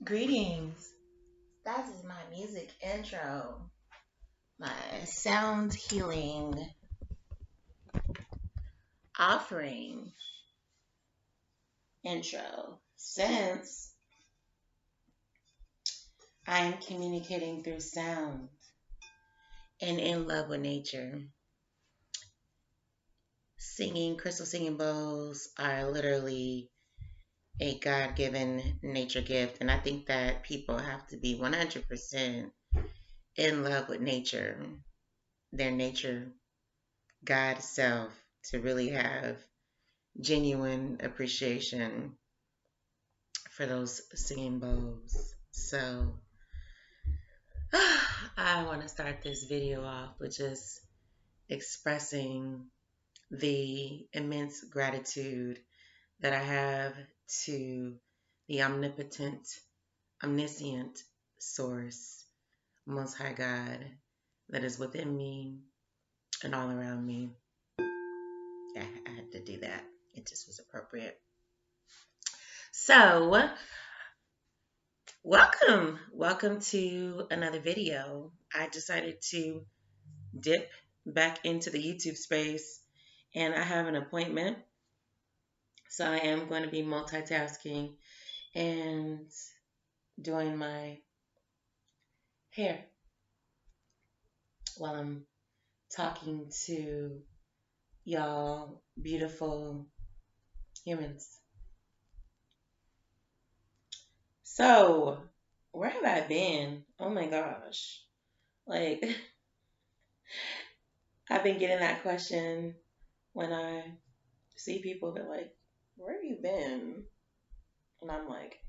Greetings. That is my music intro, my sound healing offering intro. Since I am communicating through sound and in love with nature, crystal singing bowls are literally a God given nature gift. And I think that people have to be 100% in love with nature, their nature, God self, to really have genuine appreciation for those singing bowls. So I want to start this video off with just expressing the immense gratitude that I have to the omnipotent, omniscient source, Most High God, that is within me and all around me. Yeah, I had to do that. It just was appropriate. So, welcome to another video. I decided to dip back into the YouTube space and I have an appointment. So I am going to be multitasking and doing my hair while I'm talking to y'all beautiful humans. So, where have I been? Oh my gosh. Like, I've been getting that question when I see people that like, where have you been? And I'm like,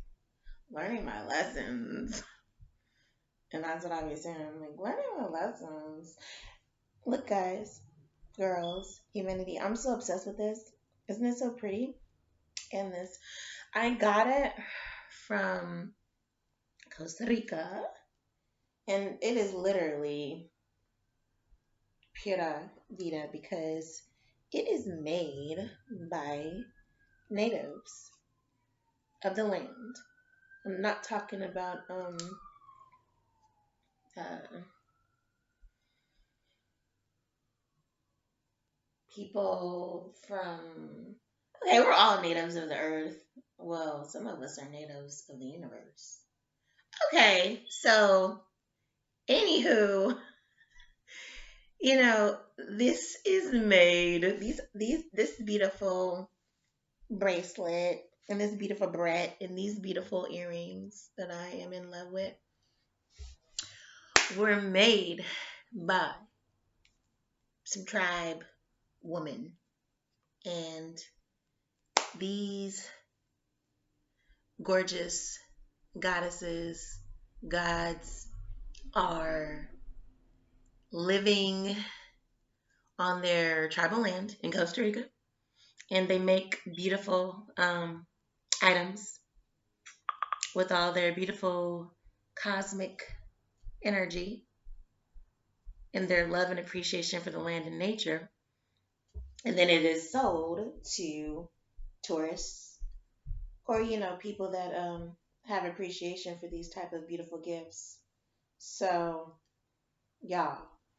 learning my lessons. And that's what I be saying. I'm like, learning my lessons. Look, guys, girls, humanity. I'm so obsessed with this. Isn't it so pretty? And this, I got it from Costa Rica. And it is literally pura vida because it is made by natives of the land. I'm not talking about uh, people from. Okay, we're all natives of the earth. Well, some of us are natives of the universe. Okay, so anywho, this is made this beautiful bracelet and this beautiful brett and these beautiful earrings that I am in love with were made by some tribe woman. And these gorgeous goddesses, gods are living on their tribal land in Costa Rica, and they make beautiful items with all their beautiful cosmic energy and their love and appreciation for the land and nature. And then it is sold to tourists or people that have appreciation for these type of beautiful gifts. So y'all,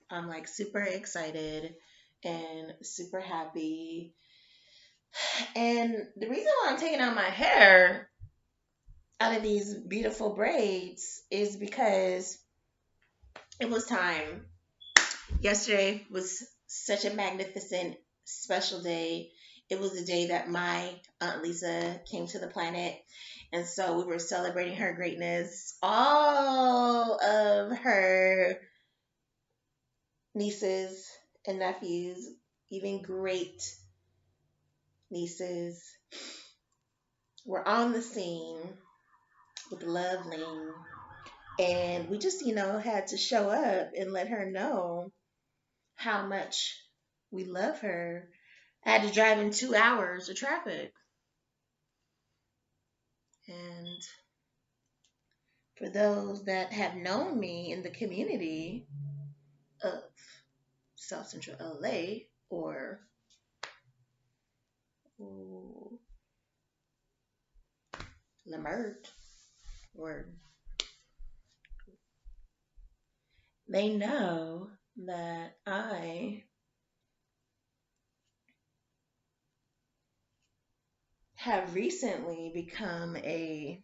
I'm like super excited and super happy. And the reason why I'm taking out my hair out of these beautiful braids is because it was time. Yesterday was such a magnificent, special day. It was the day that my Aunt Lisa came to the planet. And so we were celebrating her greatness. All of her nieces and nephews, even great nieces, were on the scene with lovely. And we just, had to show up and let her know how much we love her. I had to drive in 2 hours of traffic. And for those that have known me in the community of South Central LA or Lamert, Word. They know that I have recently become a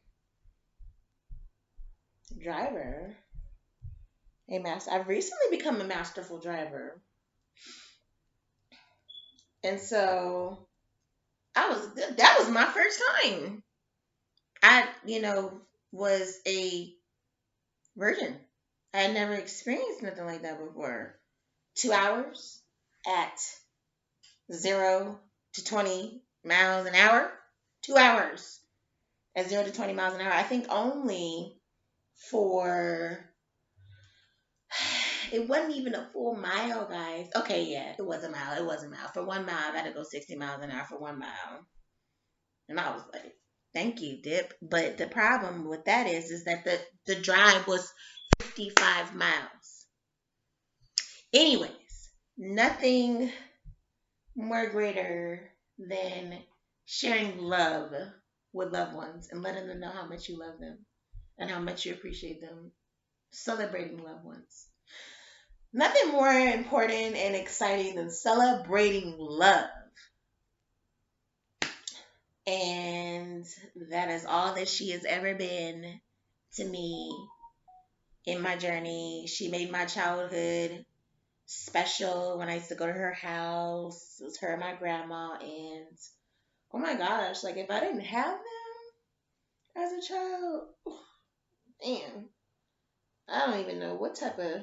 driver, a master. I've recently become a masterful driver. And so that was my first time. I, was a virgin. I had never experienced nothing like that before. 2 hours at 0 to 20 miles an hour. 2 hours at 0 to 20 miles an hour. I think only for it wasn't even a full mile, guys. Okay, yeah, it was a mile. It was a mile. For 1 mile, I had to go 60 miles an hour for 1 mile. And I was like, thank you, Dip. But the problem with that is that the drive was 55 miles. Anyways, nothing more greater than sharing love with loved ones and letting them know how much you love them and how much you appreciate them. Celebrating loved ones. Nothing more important and exciting than celebrating love. And that is all that she has ever been to me in my journey. She made my childhood special when I used to go to her house. It was her and my grandma. And oh my gosh, like if I didn't have them as a child, damn, I don't even know what type of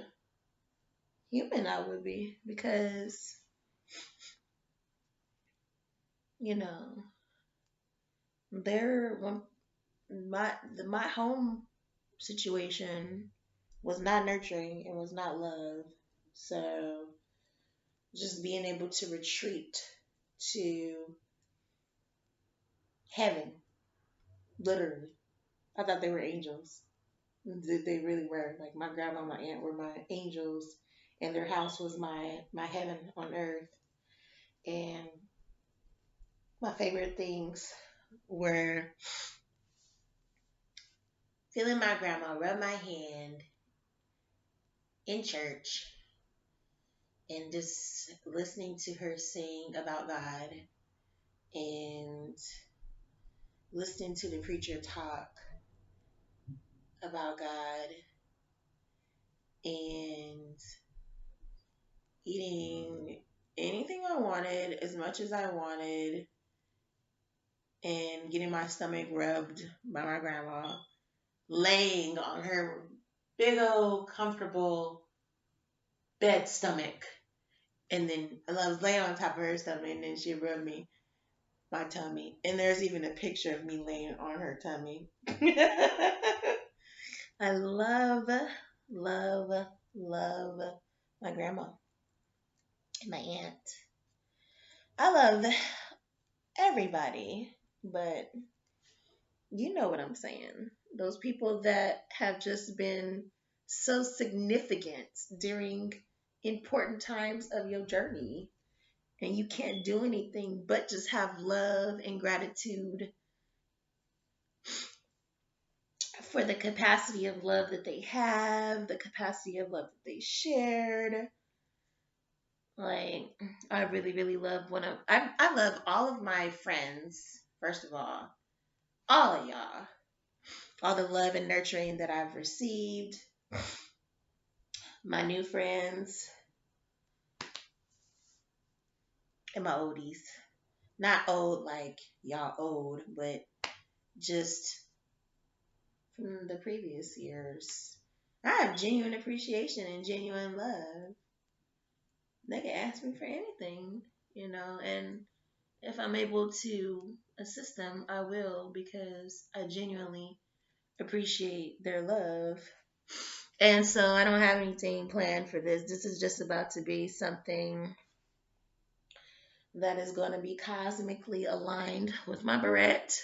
human I would be because, you know, they're my home situation was not nurturing and was not love. So just being able to retreat to heaven, literally. I thought they were angels. They really were. Like my grandma and my aunt were my angels, and their house was my heaven on earth. And my favorite things were feeling my grandma rub my hand in church and just listening to her sing about God and listening to the preacher talk about God and eating anything I wanted as much as I wanted and getting my stomach rubbed by my grandma, laying on her big old comfortable bed stomach. And then I was laying on top of her stomach and then she rubbed my tummy. And there's even a picture of me laying on her tummy. I love, love, love my grandma and my aunt. I love everybody, but you know what I'm saying. Those people that have just been so significant during important times of your journey, and you can't do anything but just have love and gratitude for the capacity of love that they have, the capacity of love that they shared. Like, I really, really love I love all of my friends, first of all of y'all, all the love and nurturing that I've received, my new friends, and my oldies. Not old like y'all old, but just from the previous years. I have genuine appreciation and genuine love. They can ask me for anything, and if I'm able to assist them, I will because I genuinely appreciate their love. And so I don't have anything planned for this. This is just about to be something that is going to be cosmically aligned with my barrette.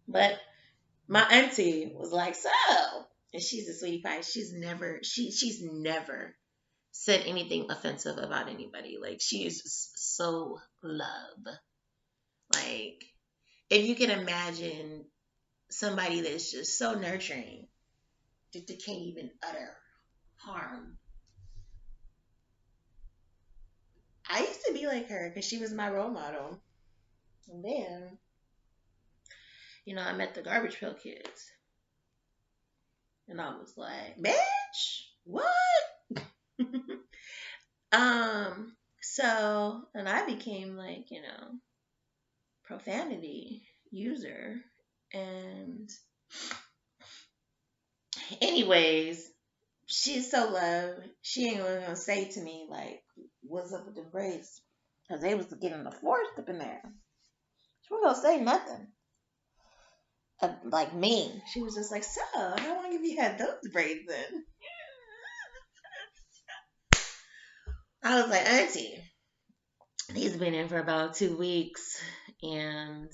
But my auntie was like, so, and she's a sweetie pie. She's never said anything offensive about anybody. Like she is so love. Like if you can imagine somebody that's just so nurturing that they can't even utter harm. I used to be like her because she was my role model. And then, I met the Garbage Pail Kids. And I was like, bitch, what? And I became like, profanity user. And anyways, she's so loved. She ain't really gonna say to me like, "What's up with the braids?" Because they was getting the force up in there. She wasn't gonna say nothing. Like me, she was just like, "So, how long have you had those braids in?" I was like, "Auntie, these been in for about 2 weeks, and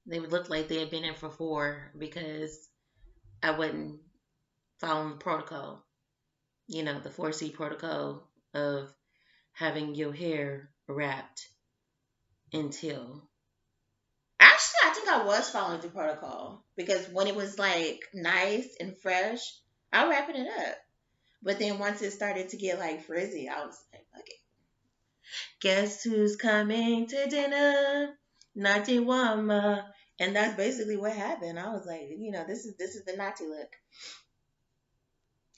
they would look like they had been in for 4 because I wasn't following the protocol. The 4C protocol of having your hair wrapped until. Actually, I think I was following the protocol because when it was like nice and fresh, I was wrapping it up. But then once it started to get like frizzy, I was like, okay, guess who's coming to dinner? Naughty Wama. And that's basically what happened. I was like, this is the naughty look.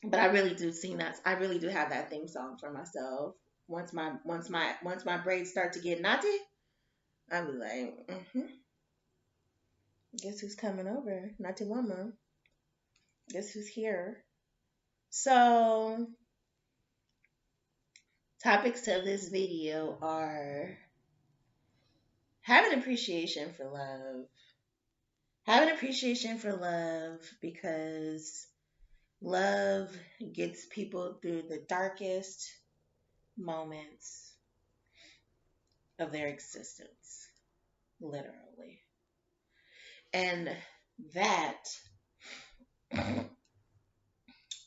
But I really do sing that. I really do have that theme song for myself. Once my braids start to get naughty, I'll be like, guess who's coming over? Naughty Mama. Guess who's here? So, topics of this video are having appreciation for love. Having appreciation for love because love gets people through the darkest moments of their existence, literally. And that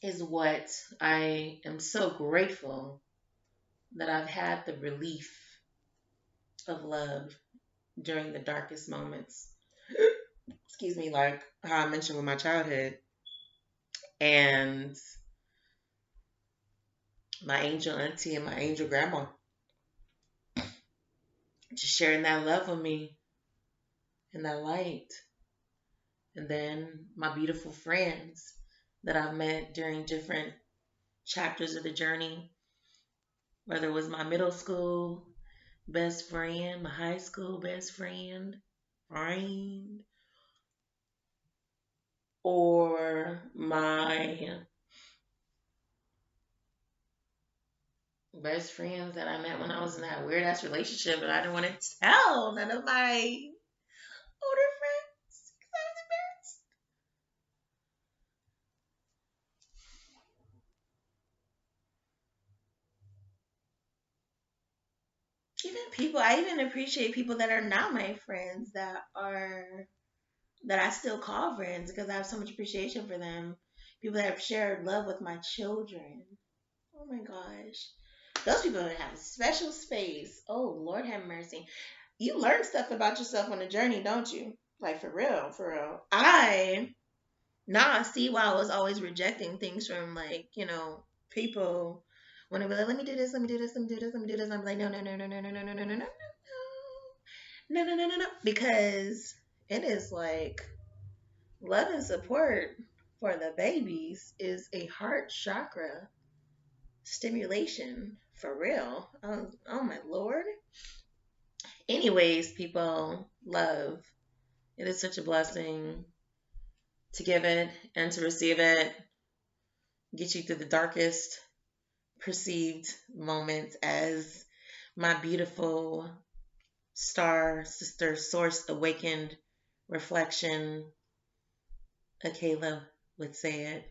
is what I am so grateful that I've had the relief of love during the darkest moments. Excuse me, like how I mentioned with my childhood and my angel auntie and my angel grandma just sharing that love with me and that light. And then my beautiful friends that I've met during different chapters of the journey, whether it was my middle school best friend, my high school best friend, or my best friends that I met when I was in that weird ass relationship and I didn't want to tell none of my older friends because I was embarrassed. I even appreciate people that are not my friends that I still call friends because I have so much appreciation for them. People that have shared love with my children. Oh my gosh. Those people that have a special space. Oh, Lord have mercy. You learn stuff about yourself on the journey, don't you? Like, for real, for real. Now I see why I was always rejecting things from, like, people when they be like, let me do this, let me do this, let me do this, let me do this. I'm like, no, no, no, no, no, no, no, no, no, no, no, no, no, no, no, no. Because it is like love and support for the babies is a heart chakra stimulation for real. Oh my lord. Anyways, people, love. It is such a blessing to give it and to receive it. Get you through the darkest perceived moments as my beautiful star sister source awakened reflection, Akela would say it.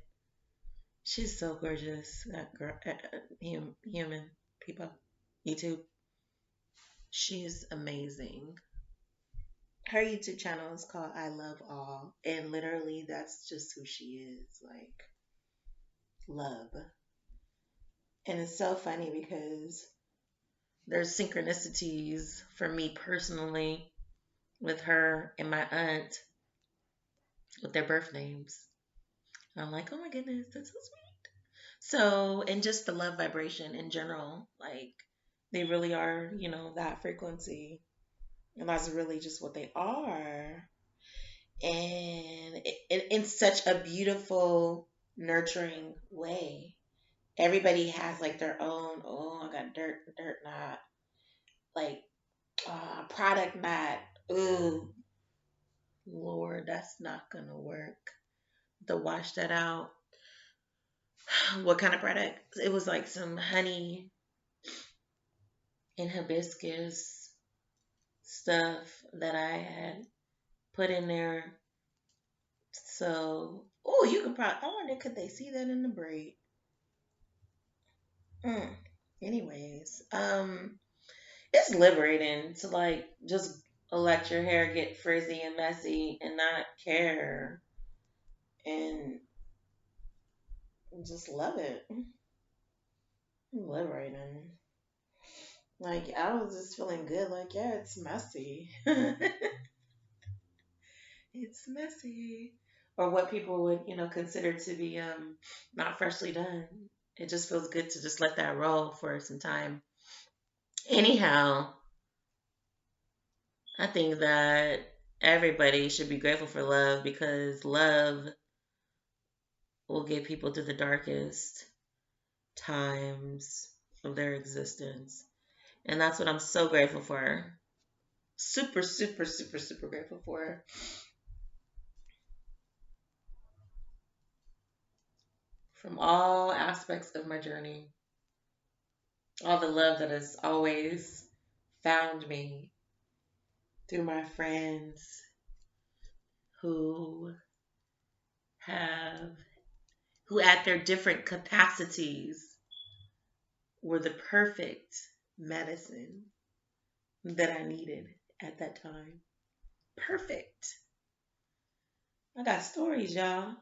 She's so gorgeous. That girl, human people, YouTube. She's amazing. Her YouTube channel is called I Love All, and literally that's just who she is. Like love. And it's so funny because there's synchronicities for me personally with her and my aunt with their birth names. And I'm like, oh my goodness, that's so sweet. So, and just the love vibration in general, like they really are, that frequency. And that's really just what they are. And in such a beautiful, nurturing way. Everybody has like their own, oh, I got dirt knot, like product knot. Ooh, Lord, that's not gonna work. To wash that out. What kind of product? It was like some honey and hibiscus stuff that I had put in there. So, oh, you could probably. I wonder could they see that in the braid? Mm. Anyways, it's liberating to like just let your hair get frizzy and messy and not care and just love it. Liberating. Like I was just feeling good. Like yeah, it's messy. It's messy. Or what people would, consider to be not freshly done. It just feels good to just let that roll for some time. Anyhow, I think that everybody should be grateful for love because love will get people through the darkest times of their existence. And that's what I'm so grateful for. Super, super, super, super grateful for. From all aspects of my journey. All the love that has always found me through my friends who have, who at their different capacities were the perfect medicine that I needed at that time. Perfect. I got stories, y'all.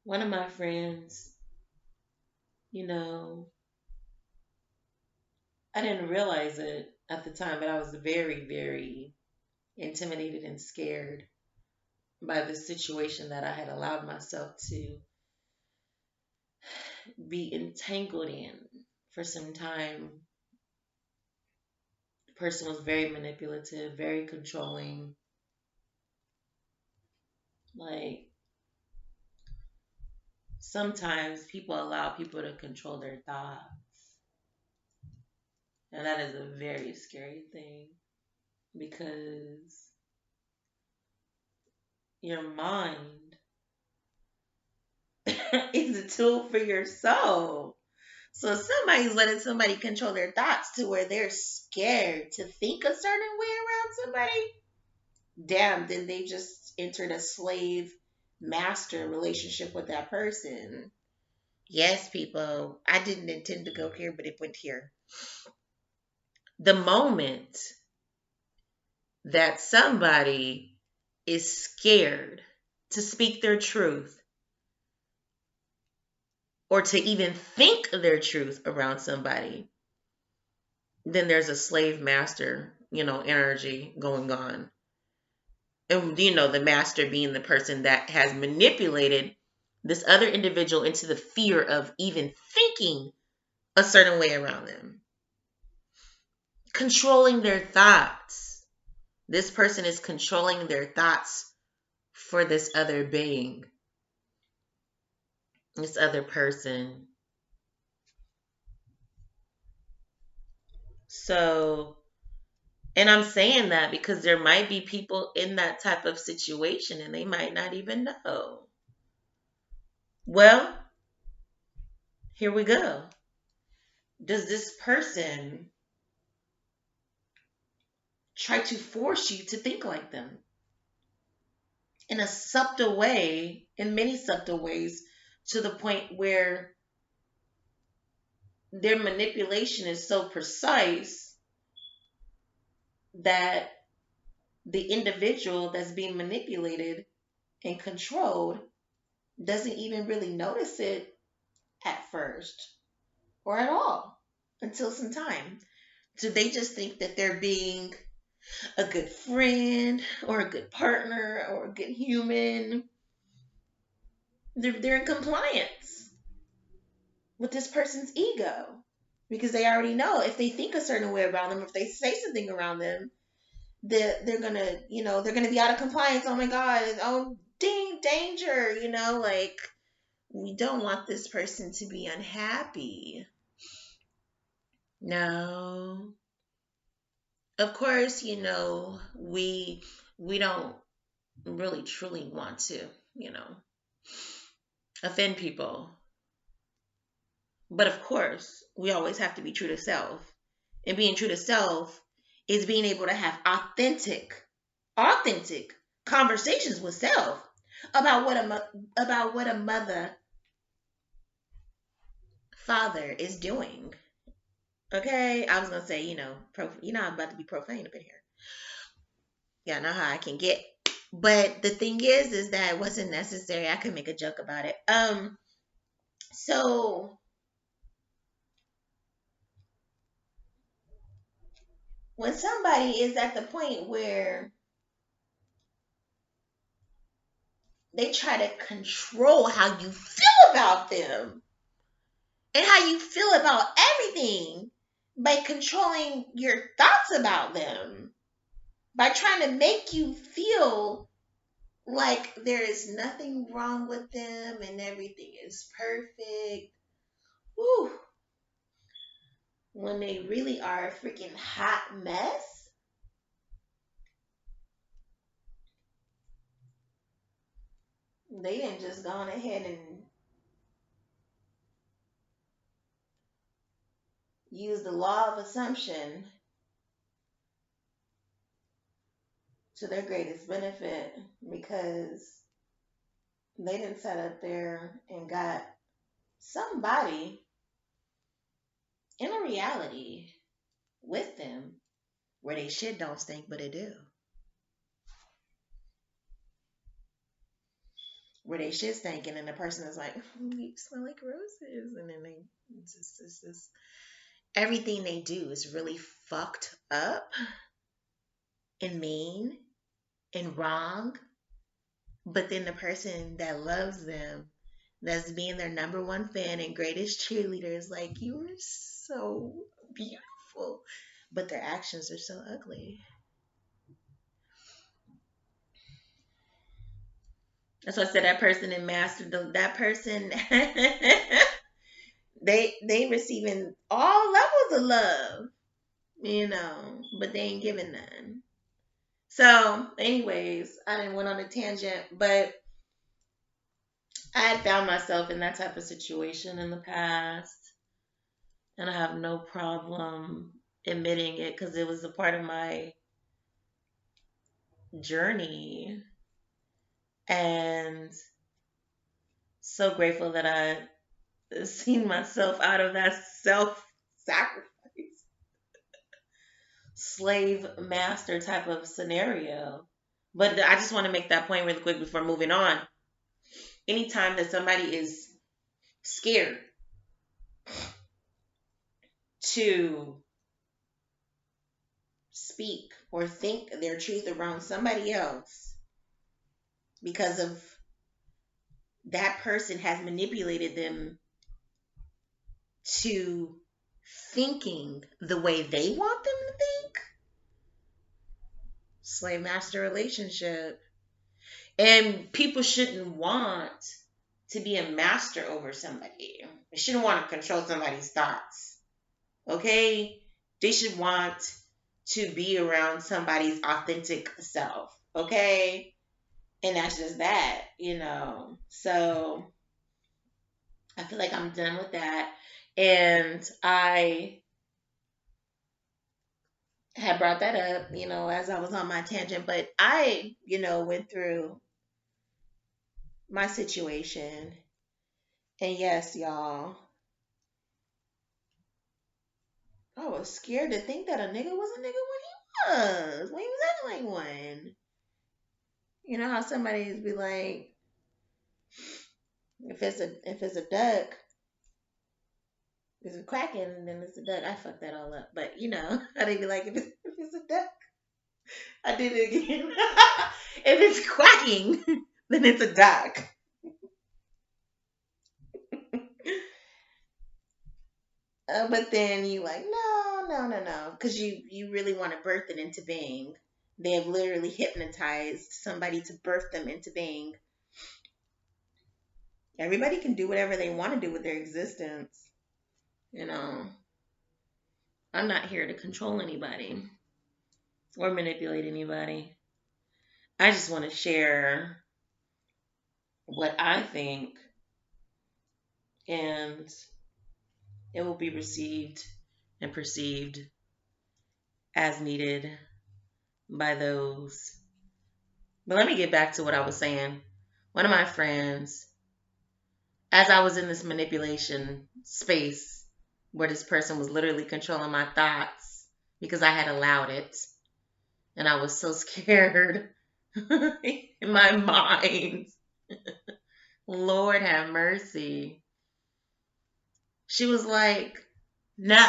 One of my friends, you know, I didn't realize it at the time, but I was very, very intimidated and scared by the situation that I had allowed myself to be entangled in for some time. The person was very manipulative, very controlling. Like, sometimes people allow people to control their thoughts. And that is a very scary thing because your mind is a tool for your soul. So if somebody's letting somebody control their thoughts to where they're scared to think a certain way around somebody, damn, then they just entered a slave master relationship with that person. Yes, people, I didn't intend to go here, but it went here. The moment that somebody is scared to speak their truth or to even think their truth around somebody, then there's a slave master, energy going on. And, the master being the person that has manipulated this other individual into the fear of even thinking a certain way around them, controlling their thoughts. This person is controlling their thoughts for this other being, this other person. So, and I'm saying that because there might be people in that type of situation and they might not even know. Well, here we go. Does this person try to force you to think like them in a subtle way, in many subtle ways, to the point where their manipulation is so precise that the individual that's being manipulated and controlled doesn't even really notice it at first or at all until some time. So they just think that they're being a good friend or a good partner or a good human. They're in compliance with this person's ego because they already know if they think a certain way about them, if they say something around them, that they're gonna, they're gonna be out of compliance. Oh my God! Oh, ding, danger! Like we don't want this person to be unhappy. No, of course, we don't really truly want to, you know, offend people. But of course, we always have to be true to self. And being true to self is being able to have authentic conversations with self about what a mother father is doing. Okay, I was gonna say, I'm about to be profane up in here. Yeah, I know how I can get. But the thing is that it wasn't necessary. I could make a joke about it. So when somebody is at the point where they try to control how you feel about them and how you feel about everything by controlling your thoughts about them, by trying to make you feel like there is nothing wrong with them and everything is perfect. Whew. When they really are a freaking hot mess, they didn't just gone ahead and use the law of assumption to their greatest benefit because they didn't sat up there and got somebody in a reality with them where they shit don't stink, but it do. Where they shit stink, and then the person is like, "You smell like roses," and then they just everything they do is really fucked up and mean and wrong. But then the person that loves them, that's being their number one fan and greatest cheerleader, is like, "You are so beautiful," but their actions are so ugly. That's why I said that person in master. That person, they receiving all levels of love, but they ain't giving none. So, anyways, I didn't went on a tangent, but I had found myself in that type of situation in the past, and I have no problem admitting it because it was a part of my journey, and so grateful that I seen myself out of that self sacrifice slave master type of scenario. But I just want to make that point really quick before moving on. Anytime that somebody is scared to speak or think their truth around somebody else because of that person has manipulated them to thinking the way they want them to think, slave master relationship. And people shouldn't want to be a master over somebody. They shouldn't want to control somebody's thoughts. Okay? They should want to be around somebody's authentic self. Okay? And that's just that. So I feel like I'm done with that. And I had brought that up, as I was on my tangent, but I, went through my situation. And yes, y'all, I was scared to think that a nigga was a nigga when he was acting like one. You know how somebody be like, if it's a duck, It's quacking and then it's a duck. I fucked that all up. But you know, how they be like, if it's a duck, I did it again. If it's quacking, then it's a duck. But then you like, no, no, no, no. Because you really want to birth it into being. They have literally hypnotized somebody to birth them into being. Everybody can do whatever they want to do with their existence. You know, I'm not here to control anybody or manipulate anybody. I just want to share what I think, and it will be received and perceived as needed by those. But let me get back to what I was saying. One of my friends, as I was in this manipulation space where this person was literally controlling my thoughts because I had allowed it, and I was so scared in my mind. Lord have mercy. She was like, no.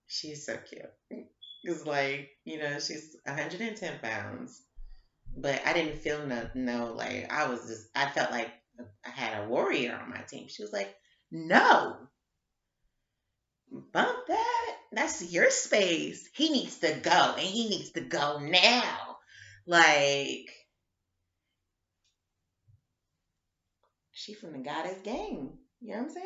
She's so cute. It's like, she's 110 pounds. But I didn't feel no, like, I felt like I had a warrior on my team. She was like, no, bump that. That's your space. He needs to go, and he needs to go now. Like, she from the goddess gang. You know what I'm saying?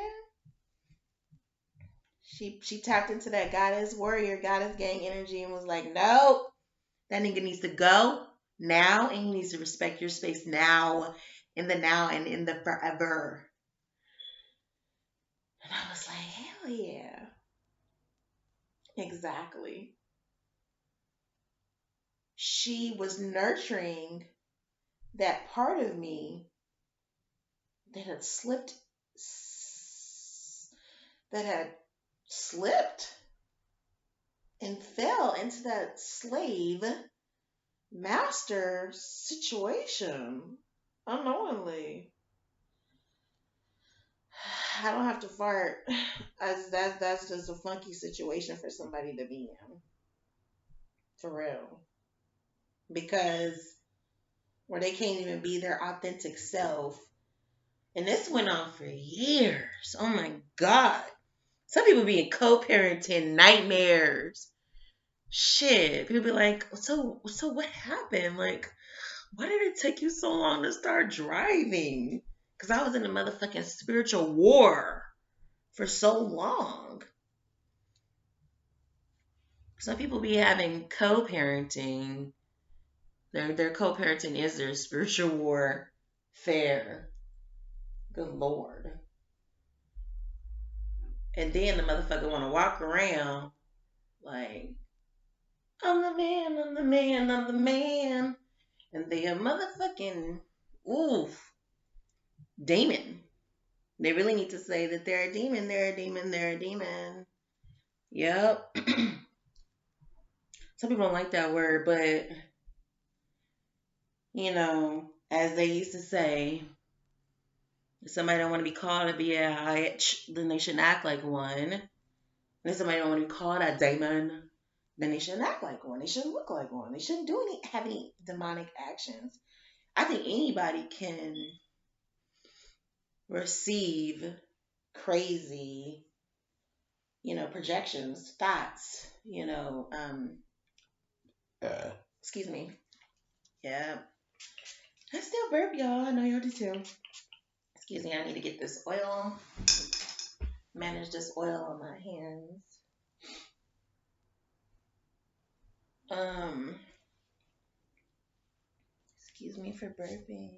She tapped into that goddess warrior, goddess gang energy and was like, nope, that nigga needs to go now, and he needs to respect your space now, in the now and in the forever. And I was like, hell yeah. Exactly. She was nurturing that part of me that had that had slipped and fell into that slave master situation unknowingly. I don't have to fart. That's just a funky situation for somebody to be in. For real. Because where they can't even be their authentic self. And this went on for years. Oh my God. Some people be in co-parenting nightmares. Shit. People be like, so what happened? Like, why did it take you so long to start driving? Because I was in a motherfucking spiritual war for so long. Some people be having co-parenting. Their co-parenting is their spiritual warfare. Good Lord. And then the motherfucker want to walk around like, I'm the man, I'm the man, I'm the man. And they a motherfucking, oof, demon. They really need to say that they're a demon, they're a demon, they're a demon. Yep. Some people don't like that word, but, as they used to say, if somebody don't want to be called a bitch, then they shouldn't act like one. And if somebody don't want to be called a demon, then they shouldn't act like one. They shouldn't look like one. They shouldn't have any demonic actions. I think anybody can receive crazy, projections, thoughts, excuse me. Yeah. I still burp, y'all. I know y'all do too. Excuse me, I need to get this oil. Manage this oil on my hands. Excuse me for burping.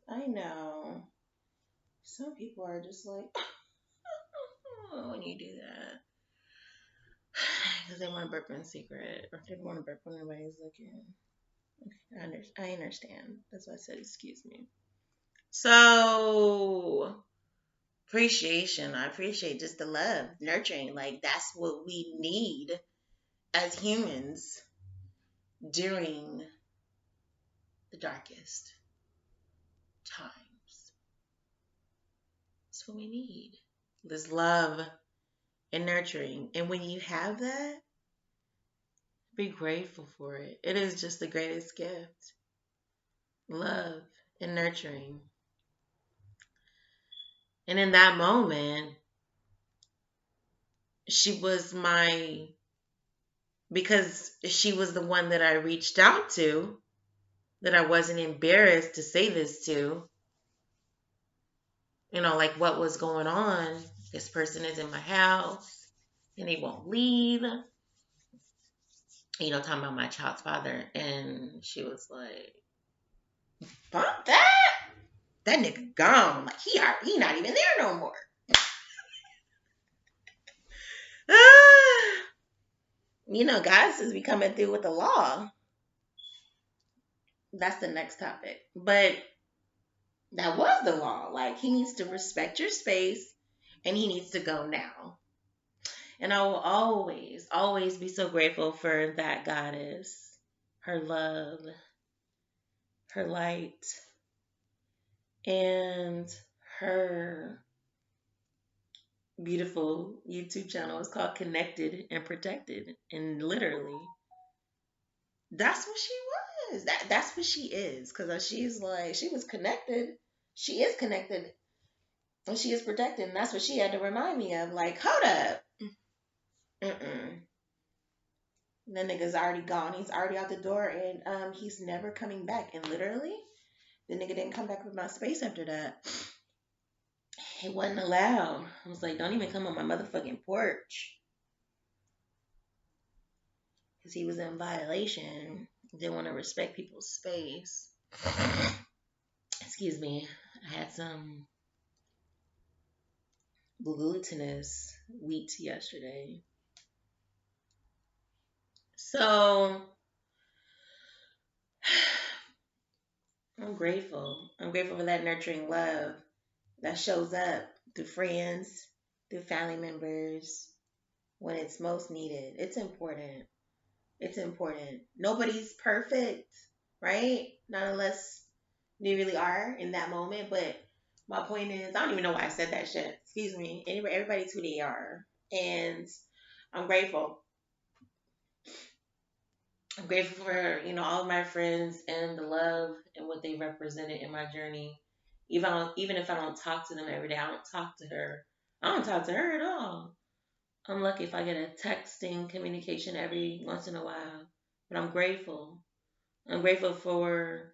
I know. Some people are just like, when you do that. Because they want to burp in secret. Or they want to burp when nobody's looking. Okay, I understand. That's why I said excuse me. So, appreciation. I appreciate just the love, nurturing. Like, that's what we need as humans during the darkest times. It's That's what we need. This love and nurturing. And when you have that, be grateful for it. It is just the greatest gift. Love and nurturing. And in that moment, she was my, because she was the one that I reached out to, that I wasn't embarrassed to say this to, like what was going on. This person is in my house and they won't leave. Talking about my child's father. And she was like, fuck that. That nigga gone. Like he not even there no more. Guys is be coming through with the law. That's the next topic. But that was the law. Like, he needs to respect your space and he needs to go now. And I will always, always be so grateful for that goddess, her love, her light, and her beautiful YouTube channel. It's called Connected and Protected. And literally, that's what she was. That's what she is. Because she's like, she was connected. She is connected. And she is protected. And that's what she had to remind me of. Like, hold up. Mm-mm. That nigga's already gone. He's already out the door. And he's never coming back. And literally, the nigga didn't come back with my space after that. It wasn't allowed. I was like, don't even come on my motherfucking porch. Because he was in violation. Didn't want to respect people's space. Excuse me. I had some glutinous wheat yesterday. So I'm grateful. I'm grateful for that nurturing love that shows up through friends, through family members when it's most needed. It's important. It's important. Nobody's perfect, right? Not unless they really are in that moment. But my point is, I don't even know why I said that shit. Excuse me. Everybody's who they are. And I'm grateful. I'm grateful for, all of my friends and the love and what they represented in my journey. Even if I don't talk to them every day, I don't talk to her. I don't talk to her at all. I'm lucky if I get a texting communication every once in a while. But I'm grateful. I'm grateful for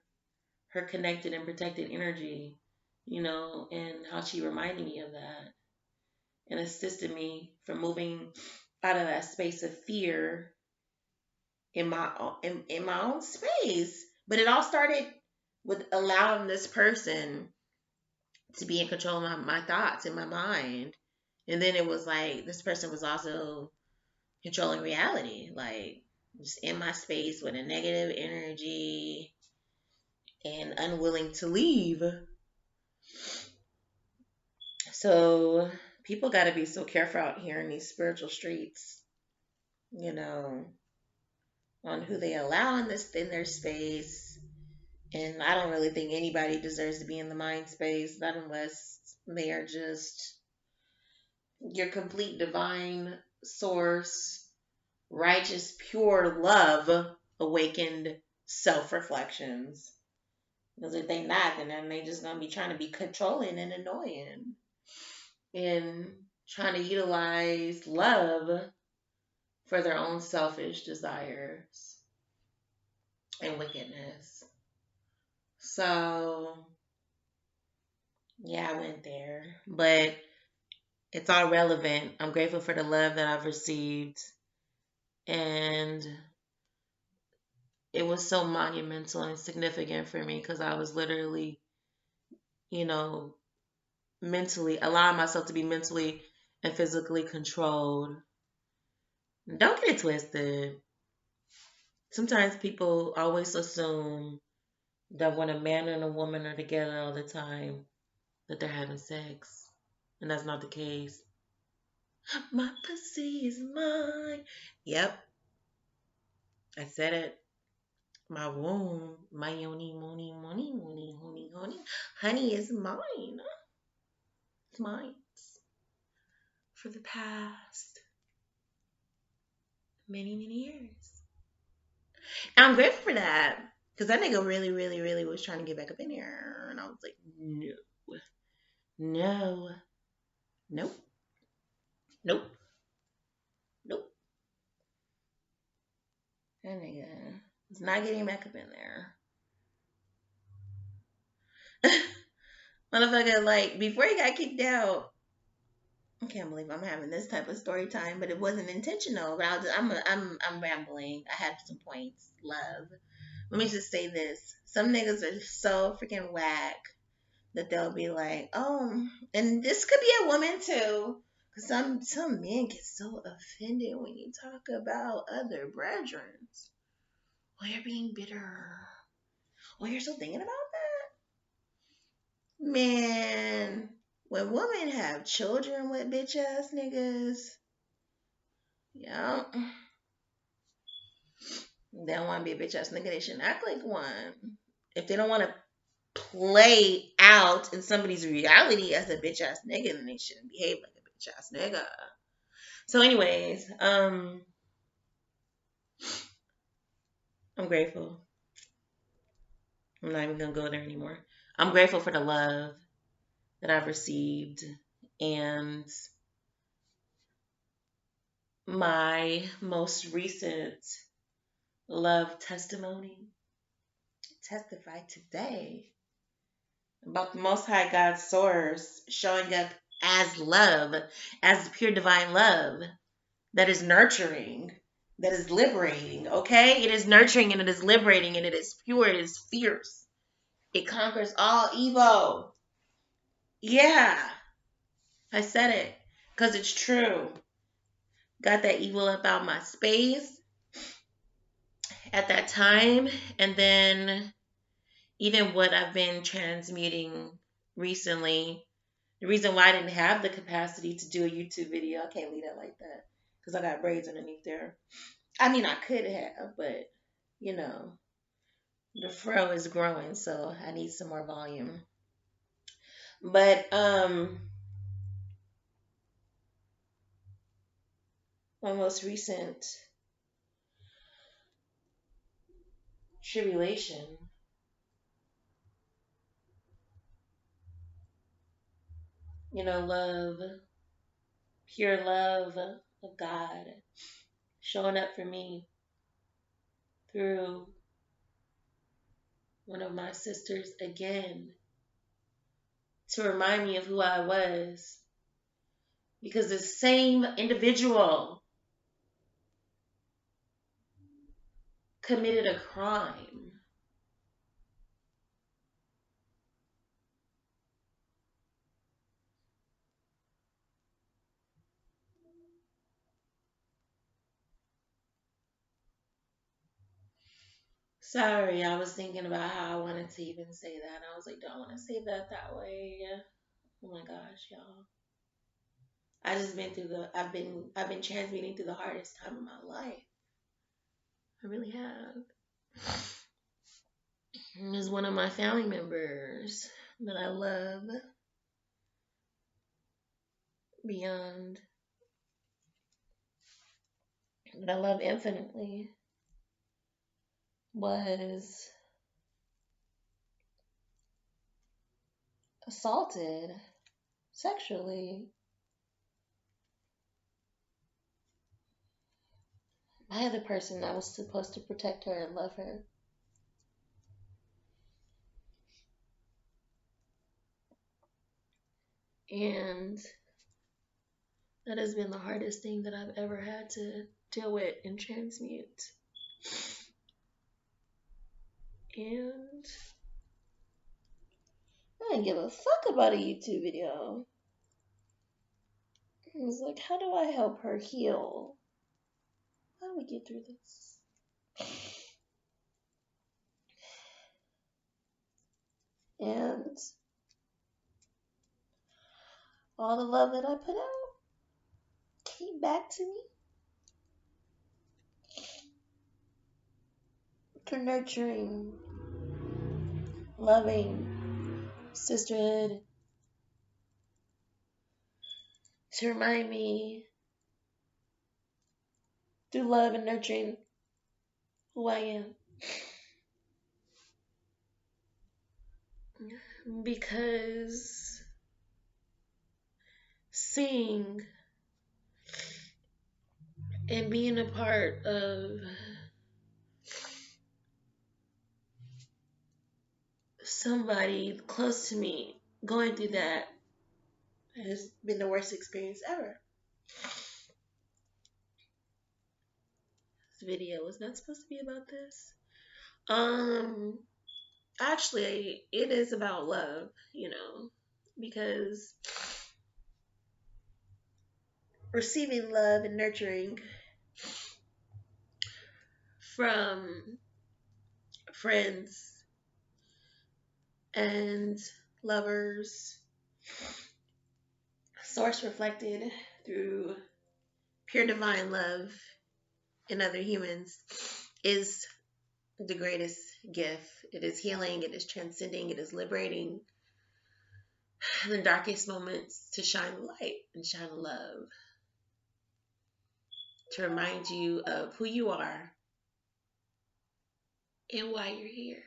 her connected and protected energy, and how she reminded me of that and assisted me from moving out of that space of fear in my own space. But it all started with allowing this person to be in control of my thoughts in my mind. And then it was like this person was also controlling reality, like just in my space with a negative energy and unwilling to leave. So people got to be so careful out here in these spiritual streets, you know, on who they allow in their space. And I don't really think anybody deserves to be in the mind space, not unless they are just your complete divine source, righteous, pure love, awakened self reflections. Because if they not, then they just gonna be trying to be controlling and annoying and trying to utilize love for their own selfish desires and wickedness. So yeah, I went there. But it's all relevant. I'm grateful for the love that I've received. And it was so monumental and significant for me because I was literally, you know, mentally allowing myself to be mentally and physically controlled. Don't get it twisted. Sometimes people always assume that when a man and a woman are together all the time, that they're having sex. And that's not the case. My pussy is mine. Yep, I said it. My womb, my yoni, moni, moni, moni, honey, honey, honey is mine. It's mine for the past many, many years. And I'm grateful for that. Because that nigga really, really, really was trying to get back up in here. And I was like, no, no, nope, nope, nope. That nigga was not getting back up in there. Motherfucker, like, before he got kicked out, I can't believe I'm having this type of story time, but it wasn't intentional. But I'm rambling. I had some points. Love. Let me just say this: some niggas are so freaking whack that they'll be like, oh, and this could be a woman too. Cause some men get so offended when you talk about other brethren. Oh, you're being bitter. Oh, you're still thinking about that, man. When women have children with bitch ass niggas, yeah, they don't want to be a bitch ass nigga. They shouldn't act like one. If they don't want to play out in somebody's reality as a bitch ass nigga, then they shouldn't behave like a bitch ass nigga. So, anyways, I'm grateful. I'm not even gonna go there anymore. I'm grateful for the love that I've received and my most recent love testimony testified today about the Most High God's source showing up as love, as pure divine love that is nurturing, that is liberating, okay? It is nurturing and it is liberating and it is pure, it is fierce. It conquers all evil. Yeah, I said it because it's true. Got that evil up out my space at that time. And then even what I've been transmuting recently, the reason why I didn't have the capacity to do a YouTube video, I can't leave that like that because I got braids underneath there. I mean, I could have, but you know, the fro is growing, so I need some more volume. But my most recent tribulation, love, pure love of God showing up for me through one of my sisters again to remind me of who I was. Because the same individual committed a crime. Sorry, I was thinking about how I wanted to even say that. I was like, don't want to say that way. Oh my gosh, y'all. I just been through I've been transmuting through the hardest time of my life. I really have. And is one of my family members that I love beyond, that I love infinitely, was assaulted sexually by the person that was supposed to protect her and love her. And that has been the hardest thing that I've ever had to deal with and transmute. And I didn't give a fuck about a YouTube video. I was like, how do I help her heal? How do we get through this? And all the love that I put out came back to me through nurturing, loving, sisterhood, to remind me through love and nurturing who I am. Because seeing and being a part of somebody close to me going through that has been the worst experience ever. This video was not supposed to be about this. Um, Actually, it is about love, because receiving love and nurturing from friends and lovers, source reflected through pure divine love in other humans, is the greatest gift. It is healing, it is transcending, it is liberating in the darkest moments to shine light and shine love, to remind you of who you are and why you're here.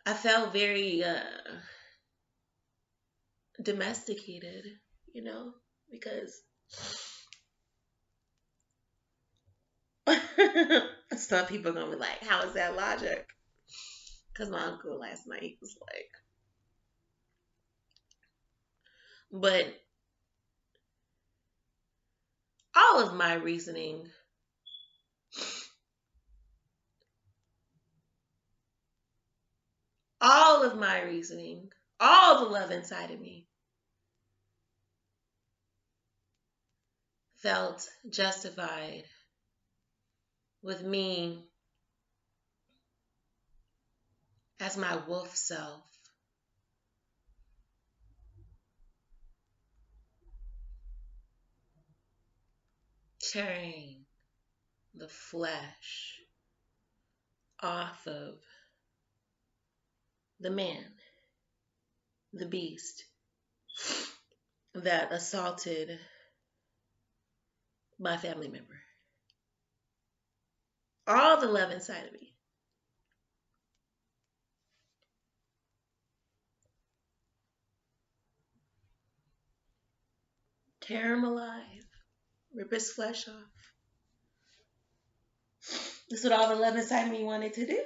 I felt very domesticated, because some people are gonna be like, "How is that logic?" Because my uncle last night was like, but all of my reasoning, all of my reasoning, all the love inside of me felt justified with me as my wolf self, tearing the flesh off of the man, the beast that assaulted my family member. All the love inside of me. Tear him alive. Rip his flesh off. That's what all the love inside of me wanted to do.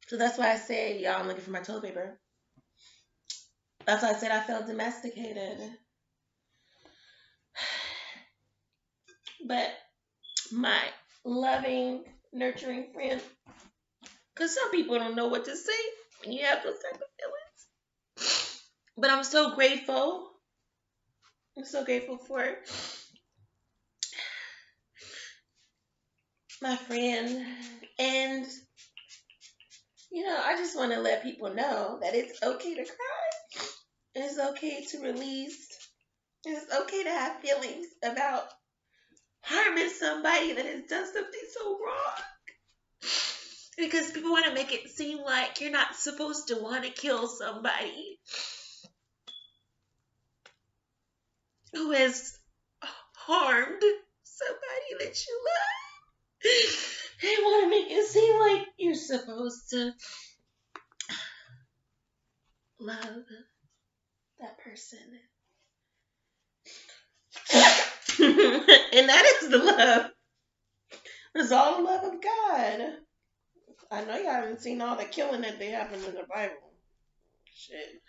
So that's why I said, y'all, I'm looking for my toilet paper. That's why I said I felt domesticated. But my loving, nurturing friend, because some people don't know what to say when you have those type of feelings. But I'm so grateful. I'm so grateful for my friend. And, I just want to let people know that it's okay to cry. It's okay to release. It's okay to have feelings about harming somebody that has done something so wrong. Because people want to make it seem like you're not supposed to want to kill somebody who has harmed somebody that you love. They want to make it seem like you're supposed to love that person. And that is the love. It's all the love of God. I know y'all haven't seen all the killing that they happen in the Bible. Shit.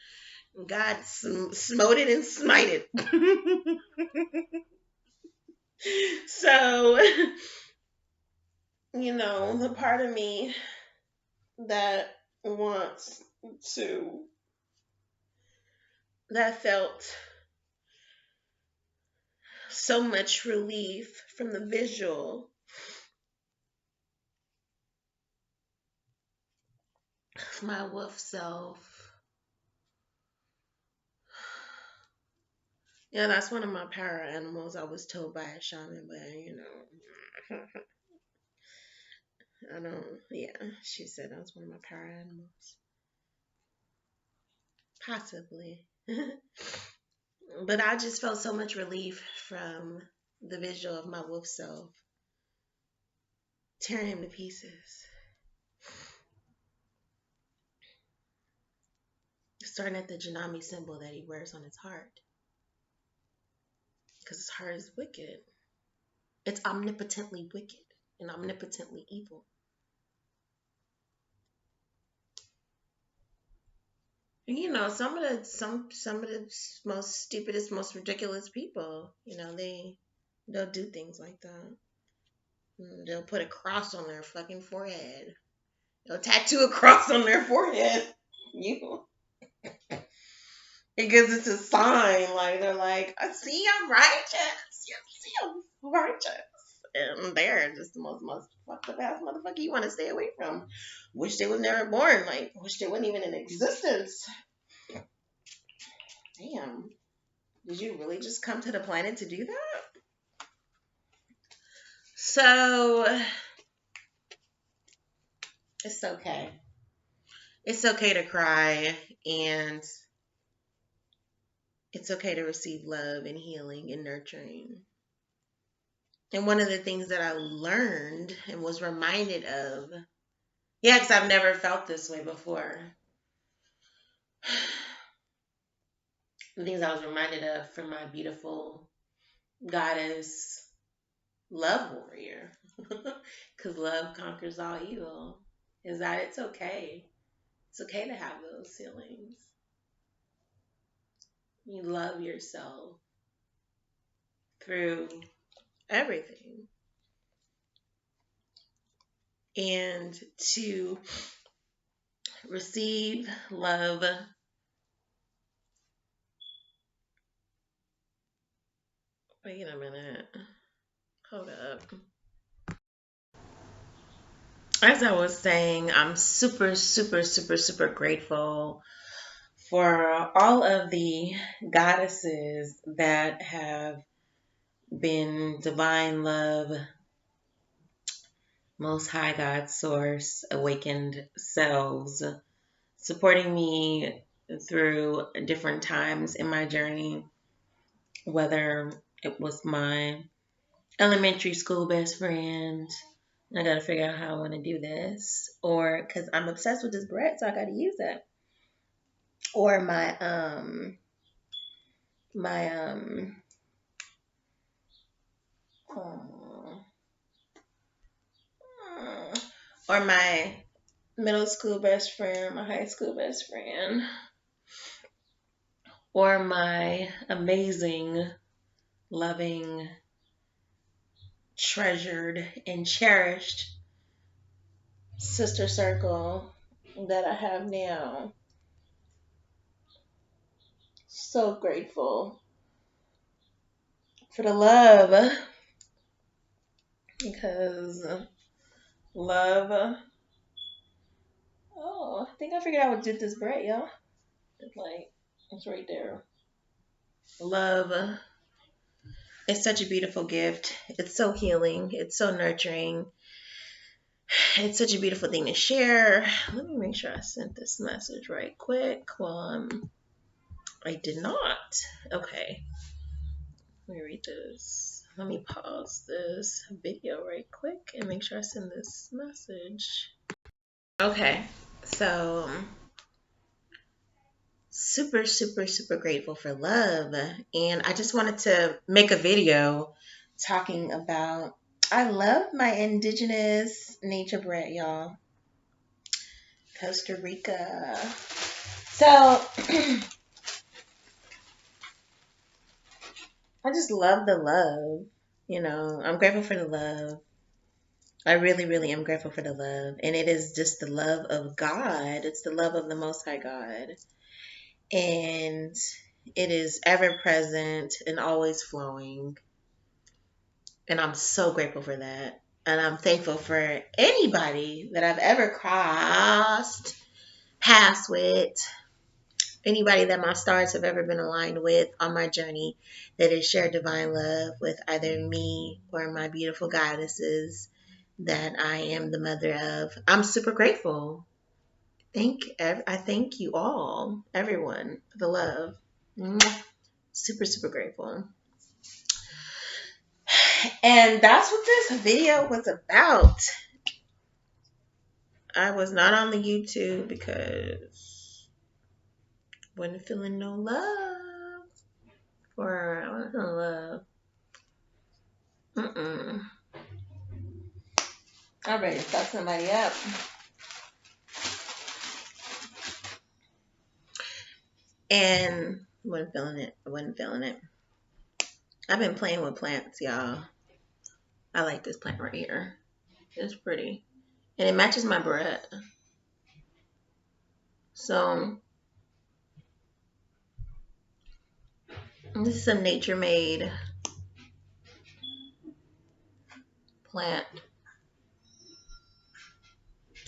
God smote it and smite it. So, the part of me that wants to, that felt so much relief from the visual of my wolf self Yeah, that's one of my power animals. I was told by a shaman, but I don't. Yeah, she said that was one of my power animals. Possibly. But I just felt so much relief from the visual of my wolf self tearing him to pieces. Starting at the Janami symbol that he wears on his heart. Because his heart is wicked. It's omnipotently wicked and omnipotently evil. And some of the most stupidest, most ridiculous people, they'll do things like that. They'll put a cross on their fucking forehead. They'll tattoo a cross on their forehead. You because it's a sign. Like they're like, I see I'm righteous. You see I'm righteous. And they're just the most fucked up ass motherfucker you want to stay away from. Wish they was never born. Like, wish they wasn't even in existence. Damn. Did you really just come to the planet to do that? So, it's okay. It's okay to cry, and it's okay to receive love and healing and nurturing. And one of the things that I learned and was reminded of, yeah, because I've never felt this way before. The things I was reminded of from my beautiful goddess love warrior, because love conquers all evil, is that it's okay. It's okay to have those feelings. You love yourself through everything. And to receive love. Wait a minute. Hold up. As I was saying, I'm super, super, super, super grateful for all of the goddesses that have been divine love, most high God source, awakened selves, supporting me through different times in my journey, whether it was my elementary school best friend. I gotta figure out how I want to do this, or because I'm obsessed with this bread, so I gotta use it. Or my uh, or my middle school best friend, my high school best friend, or my amazing, loving, treasured, and cherished sister circle that I have now. So grateful for the love, because love. Oh, I think I figured out what did this bread, y'all. It's right there. Love is such a beautiful gift. It's so healing. It's so nurturing. It's such a beautiful thing to share. Let me make sure I sent this message right quick. I did not. Okay. Let me read this. Let me pause this video right quick and make sure I send this message. Okay. So, super, super, super grateful for love. And I just wanted to make a video talking about, I love my indigenous nature bread, y'all. Costa Rica. So, I just love the love. I'm grateful for the love. I really, really am grateful for the love. And it is just the love of God. It's the love of the Most High God. And it is ever present and always flowing. And I'm so grateful for that. And I'm thankful for anybody that I've ever crossed paths with anybody that my stars have ever been aligned with on my journey that has shared divine love with either me or my beautiful goddesses that I am the mother of. I'm super grateful. I thank you all, everyone, for the love. Mwah. Super, super grateful. And that's what this video was about. I was not on the YouTube because I wasn't feeling no love. I wasn't feeling love. I'm ready to fuck somebody up. And I wasn't feeling it. I wasn't feeling it. I've been playing with plants, y'all. I like this plant right here. It's pretty. And it matches my barrette. So this is a nature-made plant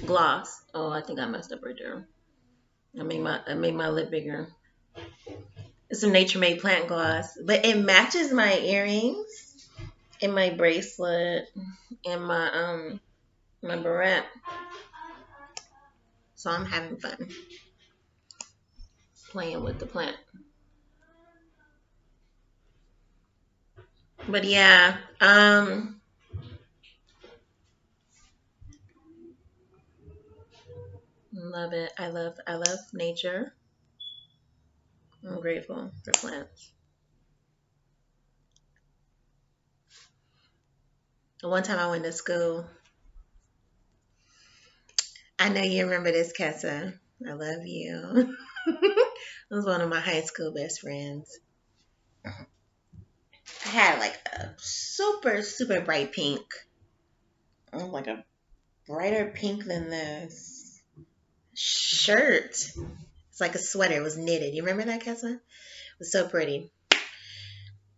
gloss. Oh, I think I messed up right there. I made my lip bigger. It's a nature-made plant gloss, but it matches my earrings and my bracelet and my barrette. So I'm having fun playing with the plant. But yeah, love it. I love nature. I'm grateful for plants. One time I went to school. I know you remember this, Kessa. I love you. It was one of my high school best friends. I had like a super, super bright pink. Like a brighter pink than this shirt. It's like a sweater. It was knitted. You remember that, Kessa? It was so pretty.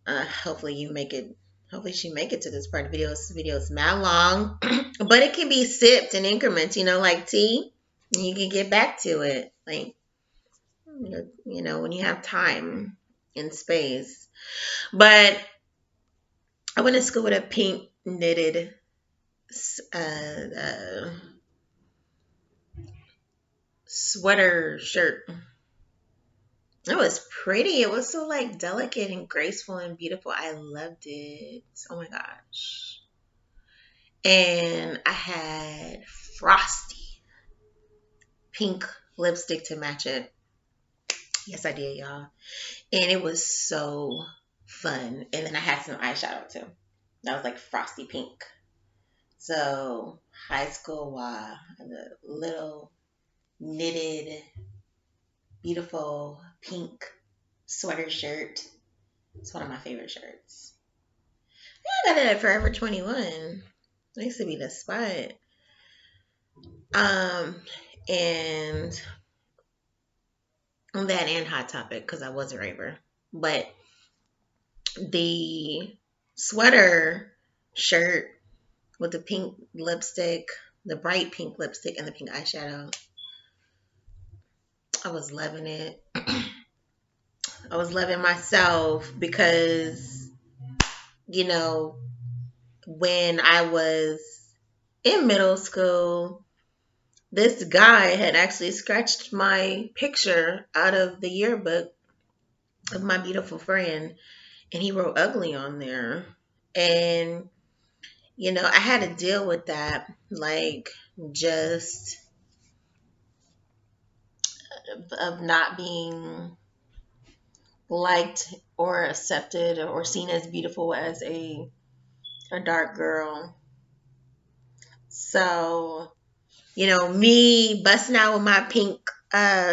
Hopefully you make it. Hopefully she make it to this part of the video. This video is not long, but it can be sipped in increments. You know, like tea. And you can get back to it, like when you have time and space. But I went to school with a pink knitted sweater shirt. It was pretty. It was so like delicate and graceful and beautiful. I loved it. Oh my gosh. And I had frosty pink lipstick to match it. Yes, I did, y'all. And it was so fun. And then I had some eyeshadow too. That was like frosty pink. So high school, wow, the little knitted, beautiful pink sweater shirt. It's one of my favorite shirts. I got it at Forever 21. It used to be the spot. And on that and Hot Topic, because I was a raver. But the sweater shirt with the pink lipstick, the bright pink lipstick and the pink eyeshadow, I was loving it. I was loving myself because, when I was in middle school, this guy had actually scratched my picture out of the yearbook of my beautiful friend, and he wrote ugly on there. And, I had to deal with that, like, just of not being liked or accepted or seen as beautiful as a dark girl. So, me busting out with my pink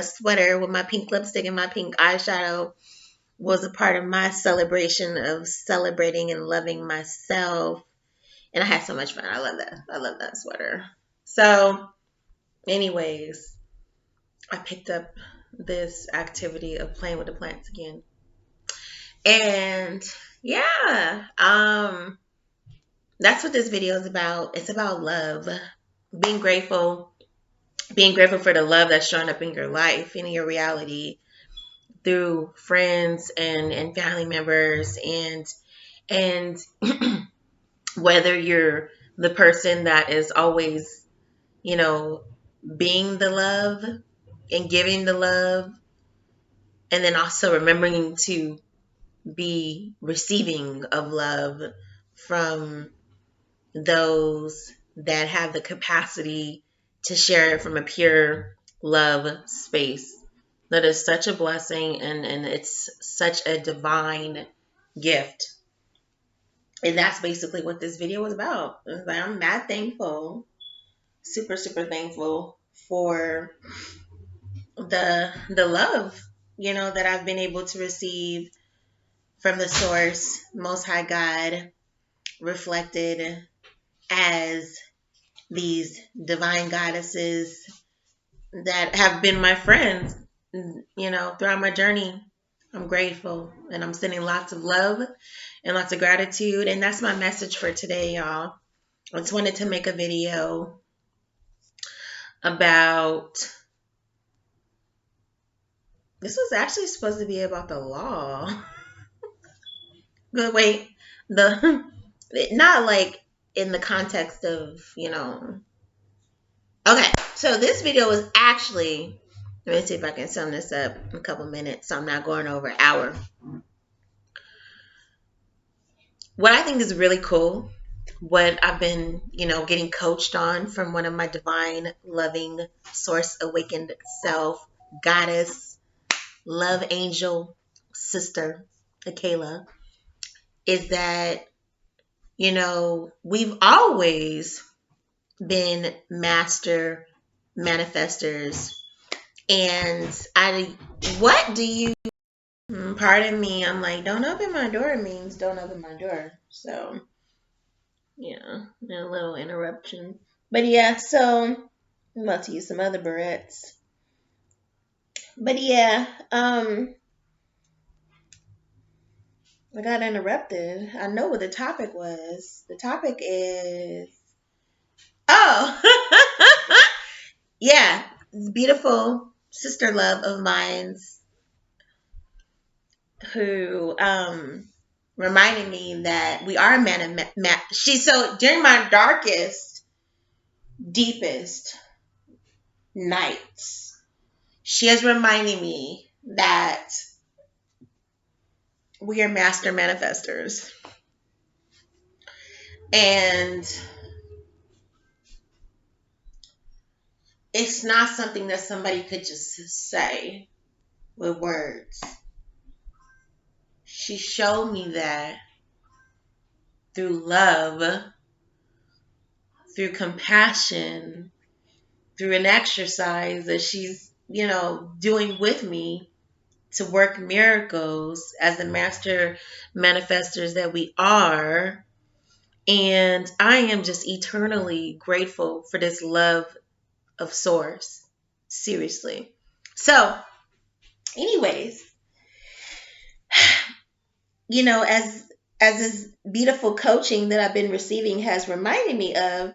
sweater with my pink lipstick and my pink eyeshadow was a part of my celebration of celebrating and loving myself. And I had so much fun. I love that. I love that sweater. So, anyways, I picked up this activity of playing with the plants again. And yeah, that's what this video is about. It's about love, being grateful for the love that's showing up in your life, in your reality. through friends and family members, and whether you're the person that is always, you know, being the love and giving the love, and then also remembering to be receiving of love from those that have the capacity to share it from a pure love space. That is such a blessing, and it's such a divine gift. And that's basically what this video was about. Like, I'm mad thankful, super, super thankful for the love, that I've been able to receive from the source, Most High God, reflected as these divine goddesses that have been my friends, throughout my journey. I'm grateful, and I'm sending lots of love and lots of gratitude. And that's my message for today, y'all. I just wanted to make a video about, this was actually supposed to be about the law. But wait, the not like in the context of, Okay, so this video was actually, let me see if I can sum this up in a couple minutes so I'm not going over an hour. What I think is really cool, what I've been, getting coached on from one of my divine, loving, source awakened self, goddess, love angel, sister, Akela, is that, we've always been master manifestors. And what do you, pardon me, I'm like, don't open my door means don't open my door. So, yeah, a little interruption. But yeah, so I'm about to use some other barrettes. But yeah, I got interrupted. I know what the topic was. The topic is, oh, yeah, beautiful sister love of mine's who reminded me that we are a man of so during my darkest, deepest nights, she is reminding me that we are master manifestors. And it's not something that somebody could just say with words. She showed me that through love, through compassion, through an exercise that she's, doing with me to work miracles as the master manifestors that we are. And I am just eternally grateful for this love of source. Seriously. So, anyways, as this beautiful coaching that I've been receiving has reminded me of,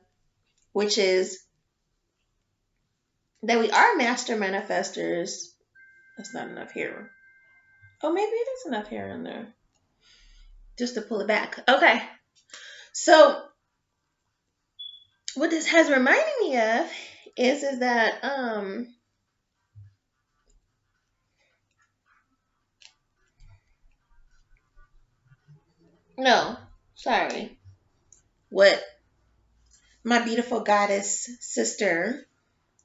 which is that we are master manifestors. That's not enough hair. Oh, maybe it is enough hair in there. Just to pull it back. Okay. So what this has reminded me of is that no, sorry. What my beautiful goddess sister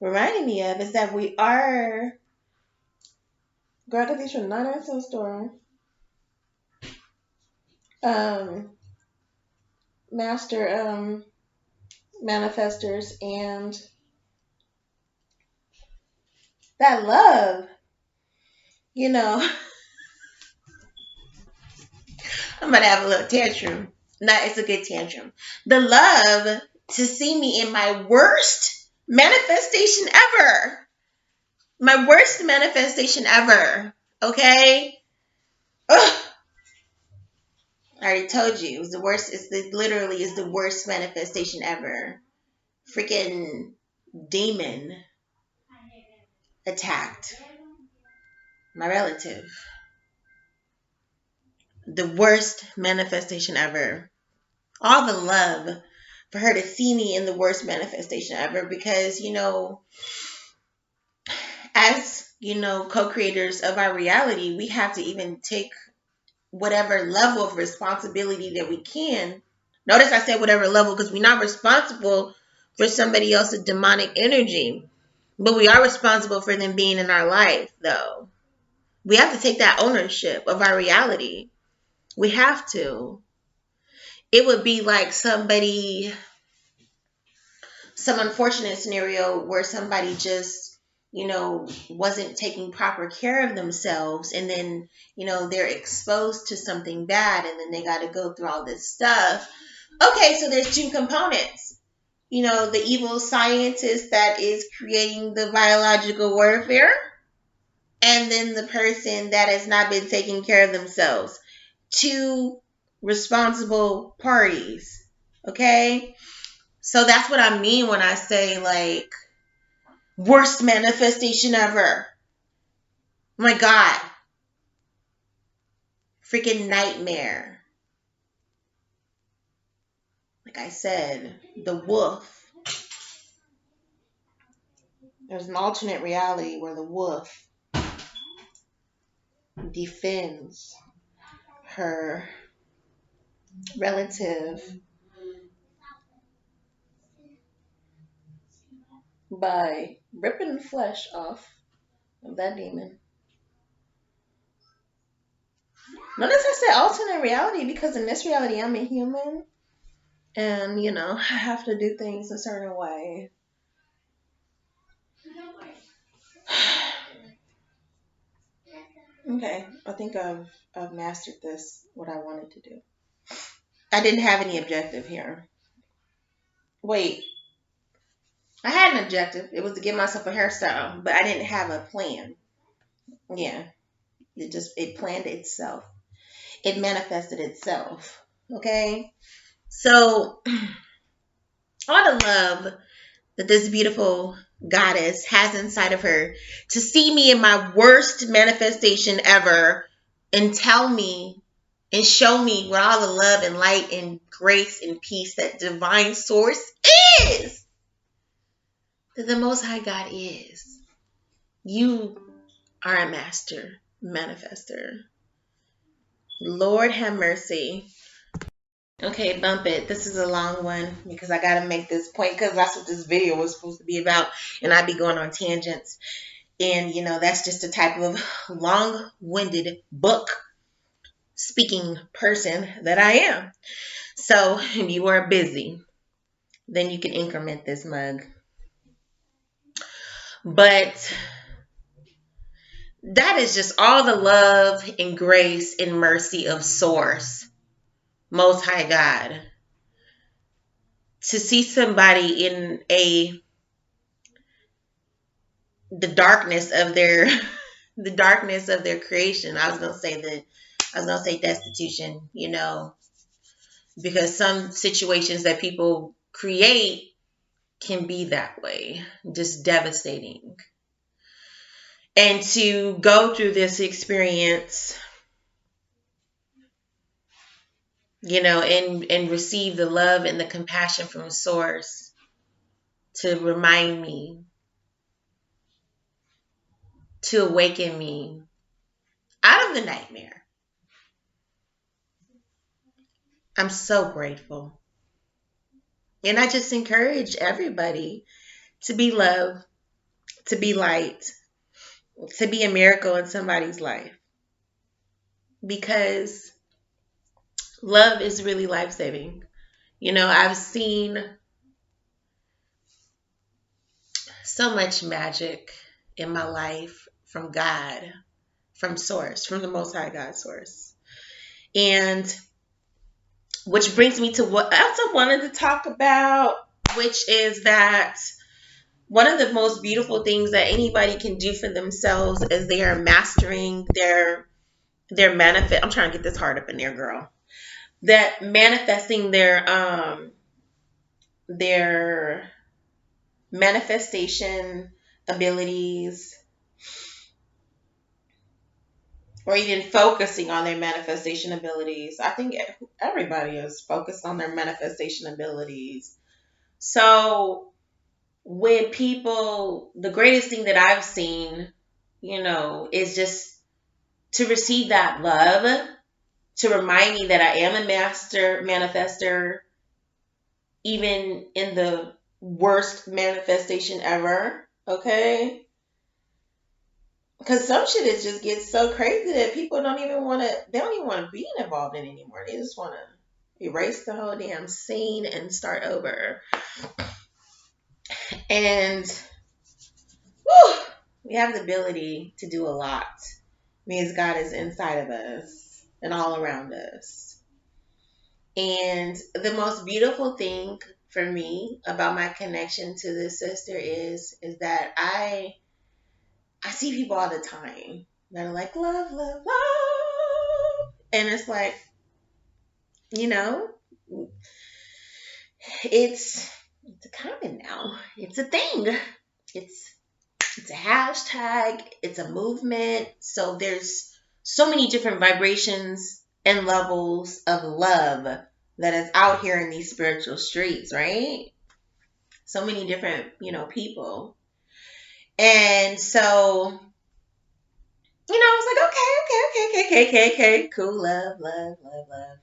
reminded me of is that we are, girl, I got these from 99 cent store. Master manifestors, and that love, I'm gonna have a little tantrum. No, it's a good tantrum. The love to see me in my worst manifestation ever. My worst manifestation ever. Okay? Ugh. I already told you it was the worst. Literally is the worst manifestation ever. Freaking demon attacked. my relative, the worst manifestation ever. All the love for her to see me in the worst manifestation ever because, as, co-creators of our reality, we have to even take whatever level of responsibility that we can. Notice I said whatever level because we're not responsible for somebody else's demonic energy, but we are responsible for them being in our life, though. We have to take that ownership of our reality. We have to. It would be like some unfortunate scenario where somebody just, wasn't taking proper care of themselves, and then, they're exposed to something bad, and then they got to go through all this stuff. Okay, so there's two components. The evil scientist that is creating the biological warfare, and then the person that has not been taking care of themselves. Two responsible parties. Okay? So that's what I mean when I say, like, worst manifestation ever. Oh my God. Freaking nightmare. Like I said, the wolf. There's an alternate reality where the wolf defends her relative by ripping the flesh off of that demon. Notice I said alternate reality because in this reality I'm a human and I have to do things a certain way. Okay, I think I've mastered this, what I wanted to do. I didn't have any objective here. Wait, I had an objective. It was to give myself a hairstyle, but I didn't have a plan. Yeah, it planned itself. It manifested itself. Okay, so all the love that this beautiful goddess has inside of her to see me in my worst manifestation ever and tell me and show me what all the love and light and grace and peace that divine source is, that the Most High God is. You are a master manifester. Lord have mercy. Okay, bump it. This is a long one because I got to make this point because that's what this video was supposed to be about. And I'd be going on tangents. And, that's just the type of long-winded book speaking person that I am. So if you are busy, then you can increment this mug. But that is just all the love and grace and mercy of Source, Most High God. To see somebody in the darkness of their the darkness of their creation. I was gonna say destitution, because some situations that people create can be that way, just devastating. And to go through this experience, and receive the love and the compassion from Source to remind me, to awaken me out of the nightmare. I'm so grateful. And I just encourage everybody to be love, to be light, to be a miracle in somebody's life. Because love is really life-saving. I've seen so much magic in my life from God, from Source, from the Most High God Source. And which brings me to what I also wanted to talk about, which is that one of the most beautiful things that anybody can do for themselves as they are mastering their manifest. I'm trying to get this heart up in there, girl. That manifesting their manifestation abilities or even focusing on their manifestation abilities. I think everybody is focused on their manifestation abilities. So when people, the greatest thing that I've seen, is just to receive that love, to remind me that I am a master manifester, even in the worst manifestation ever. Okay? Because some shit is just gets so crazy that people they don't even want to be involved in anymore. They just want to erase the whole damn scene and start over. And whew, we have the ability to do a lot. Means God is inside of us and all around us. And the most beautiful thing for me about my connection to this sister is that I see people all the time that are like, love, love, love. And it's like, you know, it's a common now. It's a thing. It's it's a hashtag, it's a movement. So there's so many different vibrations and levels of love that is out here in these spiritual streets, right? So many different, people. And so, I was like, okay, cool, love, love, love, love.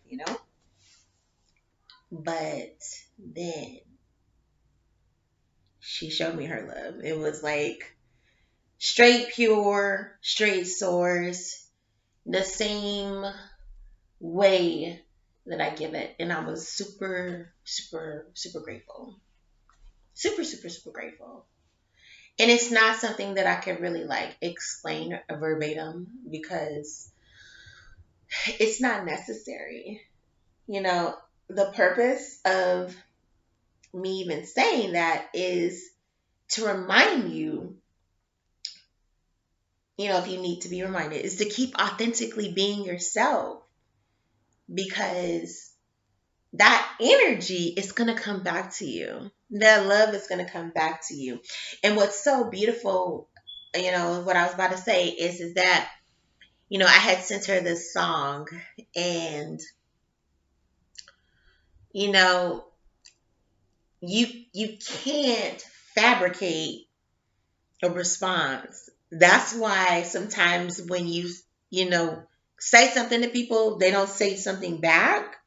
But then she showed me her love. It was like straight pure, straight source, the same way that I give it. And I was super, super, super grateful. Super, super, super grateful. And it's not something that I could really like explain verbatim because it's not necessary. The purpose of me even saying that is to remind you, if you need to be reminded, is to keep authentically being yourself because that energy is going to come back to you. That love is going to come back to you. And what's so beautiful, what I was about to say is that, I had sent her this song and, you know, you can't fabricate a response. That's why sometimes when you know, say something to people, they don't say something back.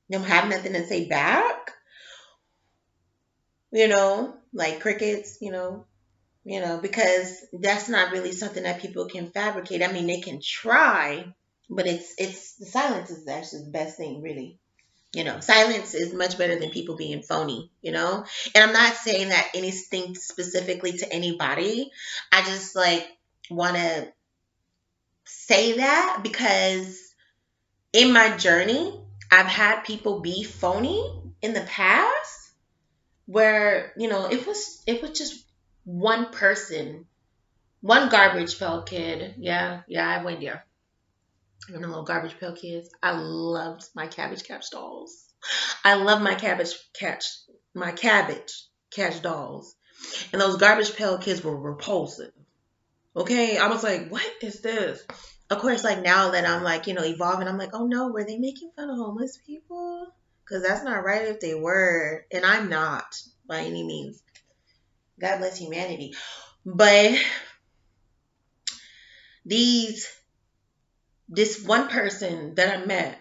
They don't have nothing to say back. Like crickets, because that's not really something that people can fabricate. I mean, they can try, but it's the silence is actually the best thing, really. Silence is much better than people being phony. And I'm not saying that anything specifically to anybody. I just like want to say that because in my journey, I've had people be phony in the past where, it was just one person, one garbage pail kid. Yeah, I went there. One of the little garbage pail kids. I loved my Cabbage Patch dolls. I love my Cabbage Patch dolls. And those garbage pail kids were repulsive. Okay, I was like, what is this? Of course, like now that I'm like, evolving, I'm like, oh no, were they making fun of homeless people? Because that's not right if they were. And I'm not by any means. God bless humanity. But this one person that I met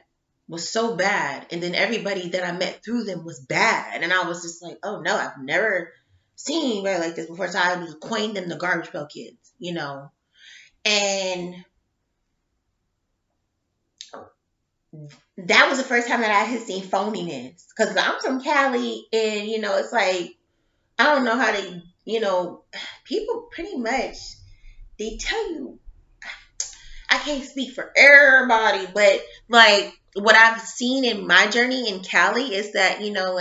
was so bad. And then everybody that I met through them was bad. And I was just like, oh no, I've never seen anybody like this before. So I just coined them the garbage pail kids. And that was the first time that I had seen phoniness. Because I'm from Cali and, it's like, I don't know how people pretty much, they tell you, I can't speak for everybody, but like what I've seen in my journey in Cali is that, you know,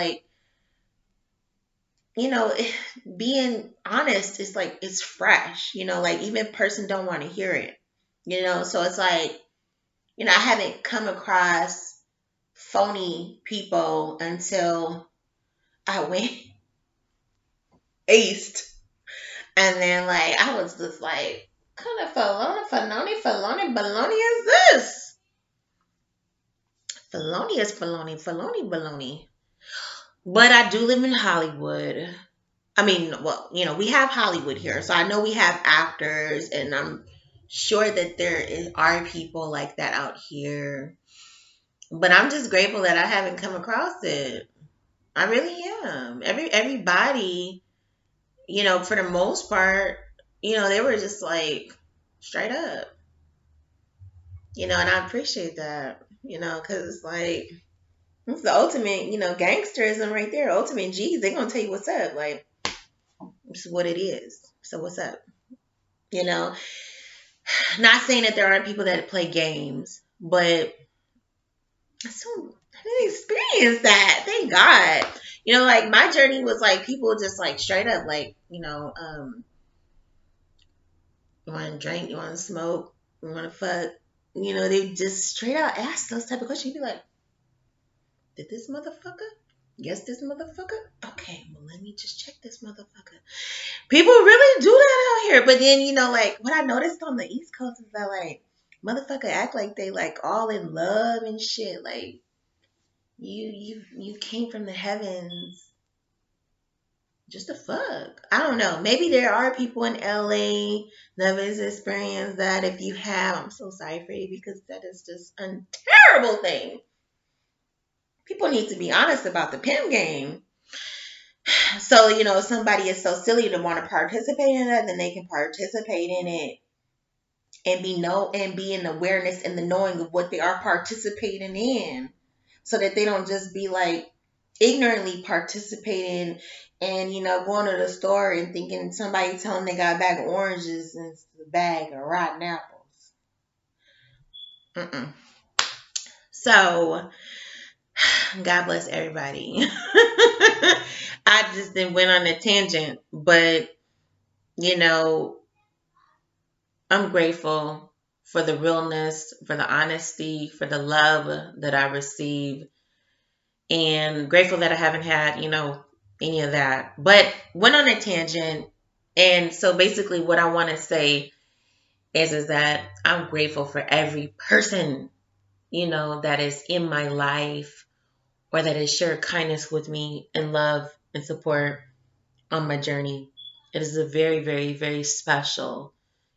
being honest is like, it's fresh, like even person don't want to hear it, so it's like, I haven't come across phony people until I went east. And then like, I was just like, kind of baloney is this? Filoni is baloney. But I do live in Hollywood. I mean, well, we have Hollywood here, so I know we have actors, and I'm sure that are people like that out here. But I'm just grateful that I haven't come across it. I really am. Everybody, for the most part, they were just like straight up, and I appreciate that, because like it's the ultimate, gangsterism right there. Ultimate G's, they're gonna tell you what's up. Like, this is what it is. So what's up? You know, not saying that there aren't people that play games, but I didn't experience that. Thank God. Like my journey was like people just like straight up like, you want to drink, you want to smoke, you want to fuck. They just straight out ask those type of questions. You'd be like, did this motherfucker? Yes, this motherfucker? Okay, well, let me just check this motherfucker. People really do that out here. But then, like what I noticed on the East Coast is that like motherfucker act like they like all in love and shit. Like you came from the heavens just to fuck. I don't know. Maybe there are people in LA that has experienced that. If you have, I'm so sorry for you because that is just a terrible thing. People need to be honest about the pimp game. So, if somebody is so silly to want to participate in that, then they can participate in it and be in awareness and the knowing of what they are participating in. So that they don't just be like ignorantly participating and, going to the store and thinking somebody telling they got a bag of oranges and a bag of rotten apples. Mm-mm. So, God bless everybody. I just then went on a tangent, but I'm grateful for the realness, for the honesty, for the love that I receive, and grateful that I haven't had, any of that. But went on a tangent, and so basically, what I want to say is that I'm grateful for every person, that is in my life or that has shared kindness with me and love and support on my journey. It is a very, very, very special.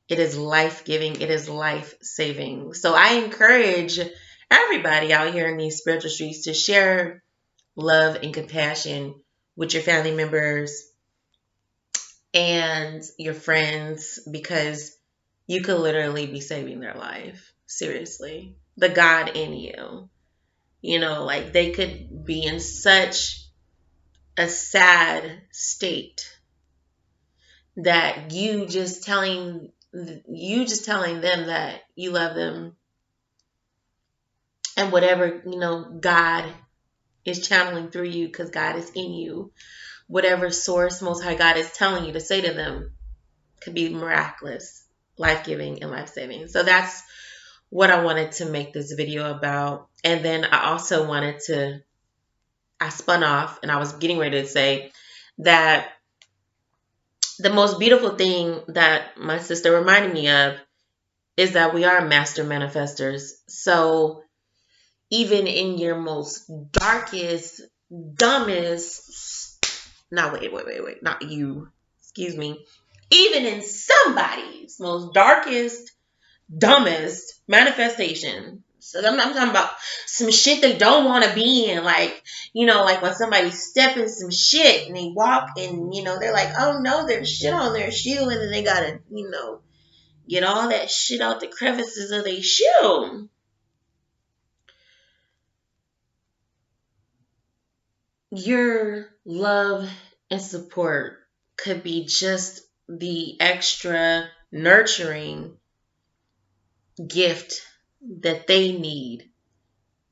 It is life-giving. It is life-saving. So I encourage everybody out here in these spiritual streets to share love and compassion with your family members and your friends because you could literally be saving their life. Seriously. The God in you. Like they could be in such a sad state that you just telling them that you love them and whatever God is channeling through you because God is in you, whatever source most high God is telling you to say to them could be miraculous, life-giving, and life-saving. So that's what I wanted to make this video about. And then I spun off and I was getting ready to say that the most beautiful thing that my sister reminded me of is that we are master manifestors. So even in your most darkest, dumbest, no, wait, not you, excuse me. Even in somebody's most darkest, dumbest manifestation. So I'm talking about some shit they don't want to be in. Like, like when somebody step in some shit and they walk and, they're like, oh no, there's shit on their shoe. And then they got to, get all that shit out the crevices of their shoe. Your love and support could be just the extra nurturing gift that they need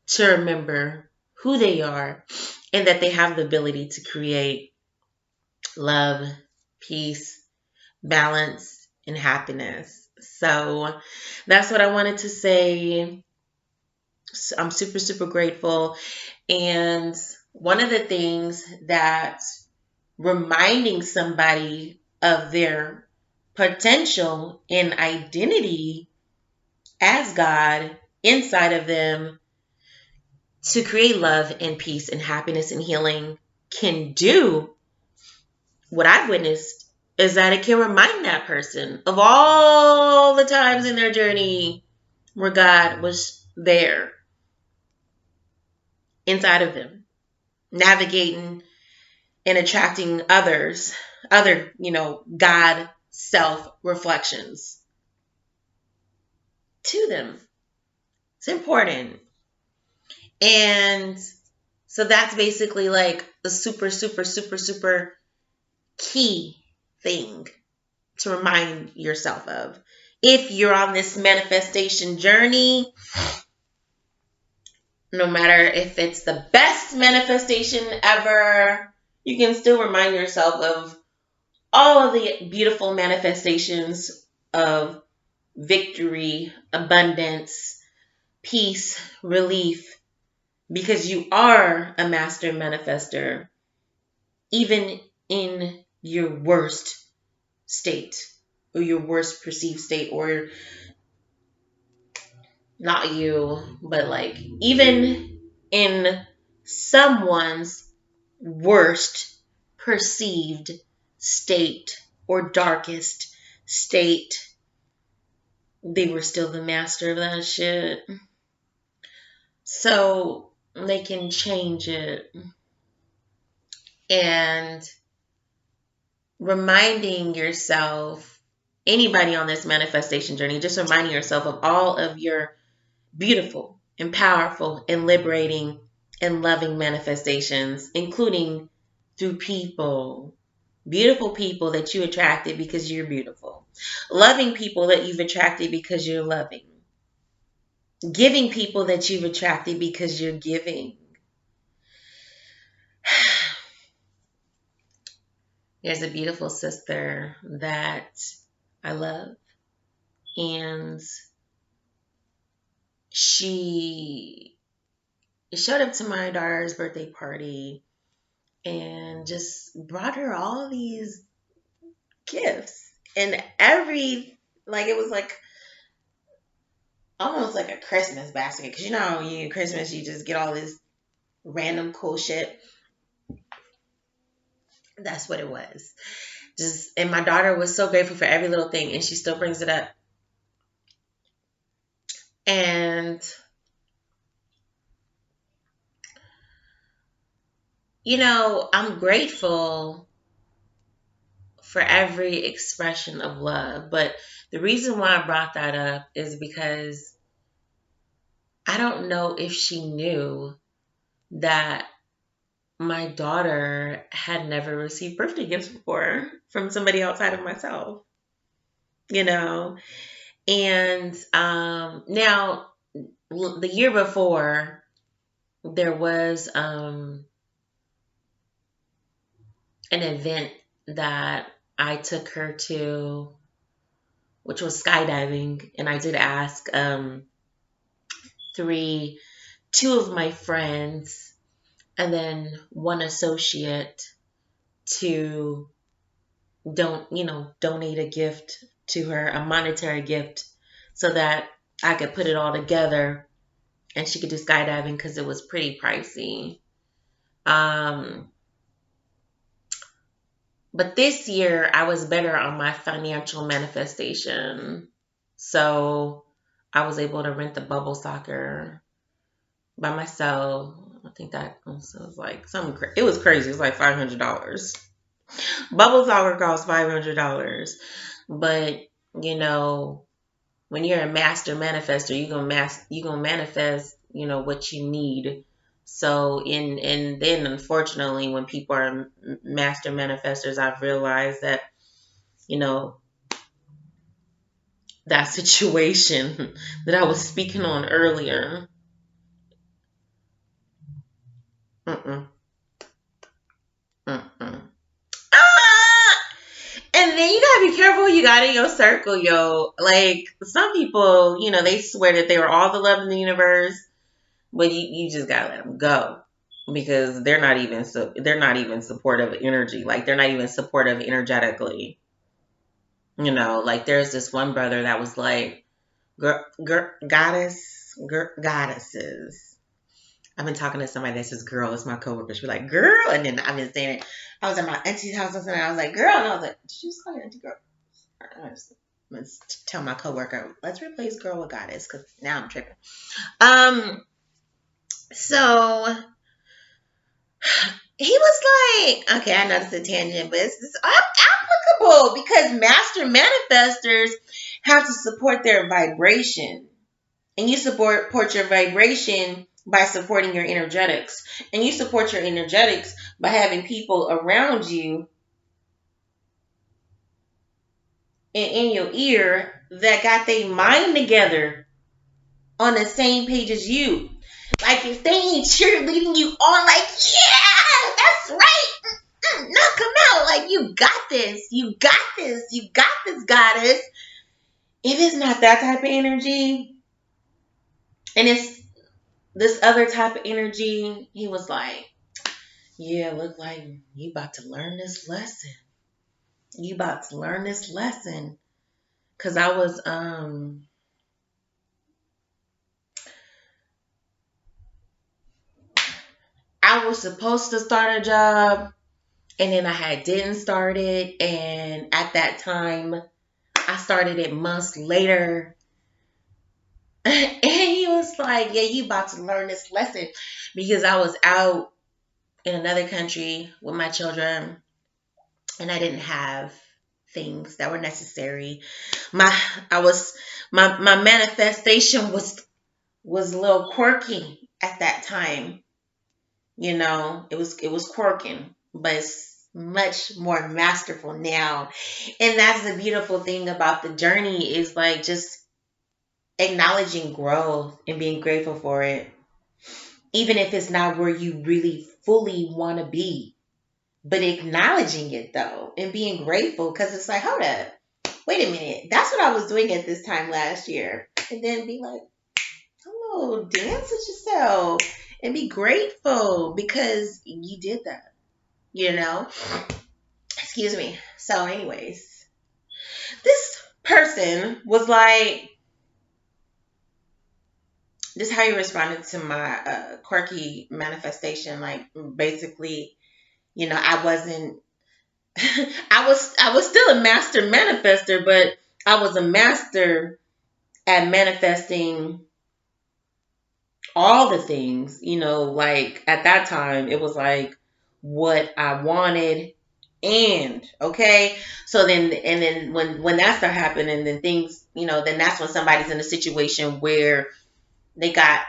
to remember who they are and that they have the ability to create love, peace, balance, and happiness. So that's what I wanted to say. I'm super, super grateful. And one of the things that reminding somebody of their potential and identity as God inside of them to create love and peace and happiness and healing can do, what I've witnessed is that it can remind that person of all the times in their journey where God was there inside of them, navigating and attracting other, God self reflections to them. It's important. And so that's basically like the super, super, super, super key thing to remind yourself of. If you're on this manifestation journey, no matter if it's the best manifestation ever, you can still remind yourself of all of the beautiful manifestations of victory, abundance, peace, relief, because you are a master manifester, even in your worst state or your worst perceived state, or not you, but like even in someone's worst perceived state or darkest state, they were still the master of that shit. So they can change it. And reminding yourself, anybody on this manifestation journey, just reminding yourself of all of your beautiful and powerful and liberating and loving manifestations, including through people. Beautiful people that you attracted because you're beautiful. Loving people that you've attracted because you're loving. Giving people that you've attracted because you're giving. There's a beautiful sister that I love. And she showed up to my daughter's birthday party and just brought her all these gifts. And it was like almost like a Christmas basket. Because Christmas, you just get all this random cool shit. That's what it was. And my daughter was so grateful for every little thing, and she still brings it up. And I'm grateful for every expression of love. But the reason why I brought that up is because I don't know if she knew that my daughter had never received birthday gifts before from somebody outside of myself, And now, the year before, there was an event that I took her to, which was skydiving, and I did ask two of my friends and then one associate to donate a gift to her, a monetary gift, so that I could put it all together and she could do skydiving because it was pretty pricey. But this year I was better on my financial manifestation. So I was able to rent the bubble soccer by myself. I think that also was like something. It was crazy. It was like $500. Bubble soccer costs $500. But when you're a master manifester, you're gonna manifest, what you need. So and then unfortunately, when people are master manifestors, I've realized that that situation that I was speaking on earlier. Mm-mm, mm-mm. Ah! And then you gotta be careful who you got in your circle, yo. Like some people, they swear that they were all the love in the universe, but you just gotta let them go because they're not even supportive of energy. Like they're not even supportive energetically. Like there's this one brother that was like, goddesses. I've been talking to somebody that says girl. It's my coworker. She's like, girl. And then I've been saying it. I was at my auntie's house or something. I was like, girl. And I was like, did you just call your auntie girl? Let's tell my coworker, let's replace girl with goddess, because now I'm tripping. So he was like, okay, I know this is a tangent, but it's applicable because master manifestors have to support their vibration. And you support your vibration by supporting your energetics. And you support your energetics by having people around you and in your ear that got their mind together on the same page as you. Like if they ain't cheerleading you on, like, yeah, that's right. Knock them out. Like, you got this. You got this. You got this, goddess. If it's not that type of energy, and it's this other type of energy, he was like, yeah, look like you about to learn this lesson. You about to learn this lesson. Cause I was supposed to start a job, and then didn't start it, and at that time I started it months later. And he was like, yeah, you about to learn this lesson, because I was out in another country with my children and I didn't have things that were necessary. My manifestation was a little quirky at that time. It was quirking, but it's much more masterful now. And that's the beautiful thing about the journey, is like just acknowledging growth and being grateful for it. Even if it's not where you really fully want to be, but acknowledging it though and being grateful, because it's like, hold up, wait a minute, that's what I was doing at this time last year. And then be like, oh, dance with yourself and be grateful because you did that, Excuse me. So, anyways, this person was like, this is how he responded to my quirky manifestation. Like, basically, I wasn't. I was still a master manifester, but I was a master at manifesting all the things. Like at that time, it was like what I wanted. And okay, so then when that started happening, then things, then that's when somebody's in a situation where they got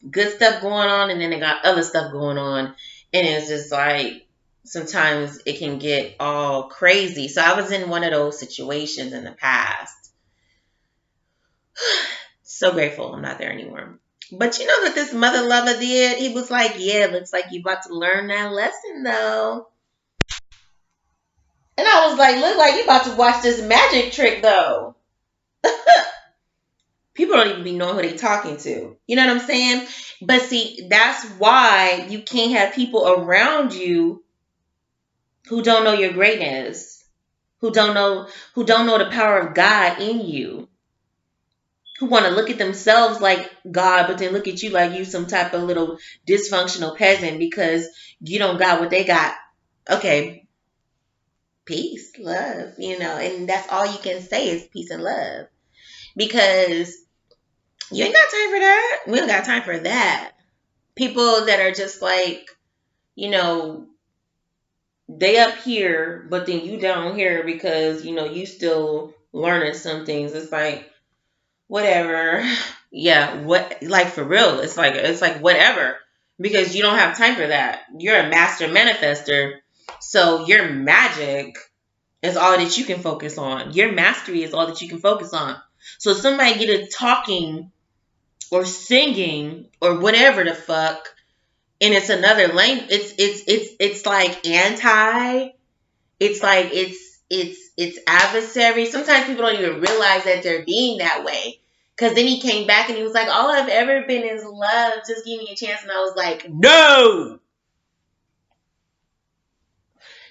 good stuff going on, and then they got other stuff going on, and it's just like sometimes it can get all crazy. So I was in one of those situations in the past. So grateful I'm not there anymore. But you know what this mother lover did? He was like, yeah, looks like you about to learn that lesson though. And I was like, look like you about to watch this magic trick though. People don't even be knowing who they talking to. You know what I'm saying? But see, that's why you can't have people around you who don't know your greatness, who don't know the power of God in you, who want to look at themselves like God, but then look at you like you some type of little dysfunctional peasant because you don't got what they got. Okay, peace, love, and that's all you can say is peace and love, because you ain't got time for that. We don't got time for that. People that are just like, they up here, but then you down here because, you still learning some things. It's like, whatever. Yeah, what, like, for real. It's like whatever, because you don't have time for that. You're a master manifester. So your magic is all that you can focus on. Your mastery is all that you can focus on. So if somebody get a talking or singing or whatever the fuck, and it's another language, it's like anti, it's like it's adversary. Sometimes people don't even realize that they're being that way, because then he came back and he was like, all I've ever been is love, just give me a chance. And I was like, no,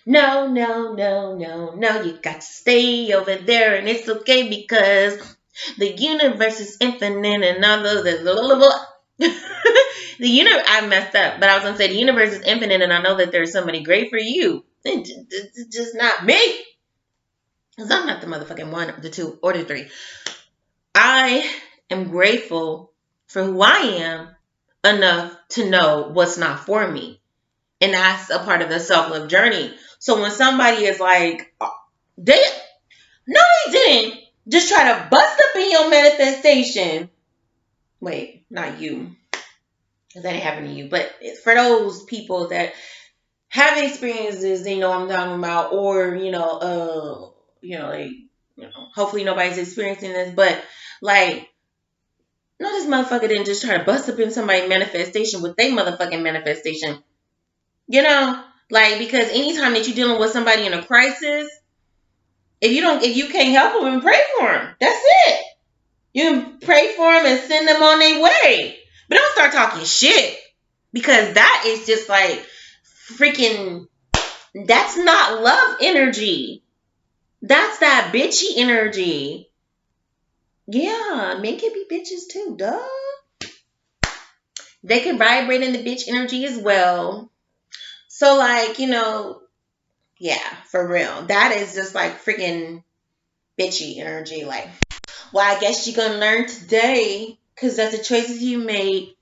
No, no, no, no, no. You got to stay over there, and it's okay because the universe is infinite and all of the blah, blah, blah. The universe. I messed up, but I was gonna say the universe is infinite, and I know that there's somebody great for you. It's just not me, because I'm not the motherfucking one, the two, or the three. I am grateful for who I am enough to know what's not for me. And that's a part of the self-love journey. So when somebody is like, they no, they didn't just try to bust up in your manifestation. Wait, not you, because that ain't happened to you. But it's for those people that have experiences, they know I'm talking about, or like, hopefully nobody's experiencing this, but like, no, this motherfucker didn't just try to bust up in somebody's manifestation with their motherfucking manifestation. Like, because anytime that you're dealing with somebody in a crisis, if you can't help them, pray for them. That's it. You can pray for them and send them on their way. But don't start talking shit, because that is just like freaking. That's not love energy. That's that bitchy energy. Yeah, men can be bitches too, duh. They can vibrate in the bitch energy as well. So, like, yeah, for real. That is just like freaking bitchy energy. Like, well, I guess you're gonna learn today because that's the choices you made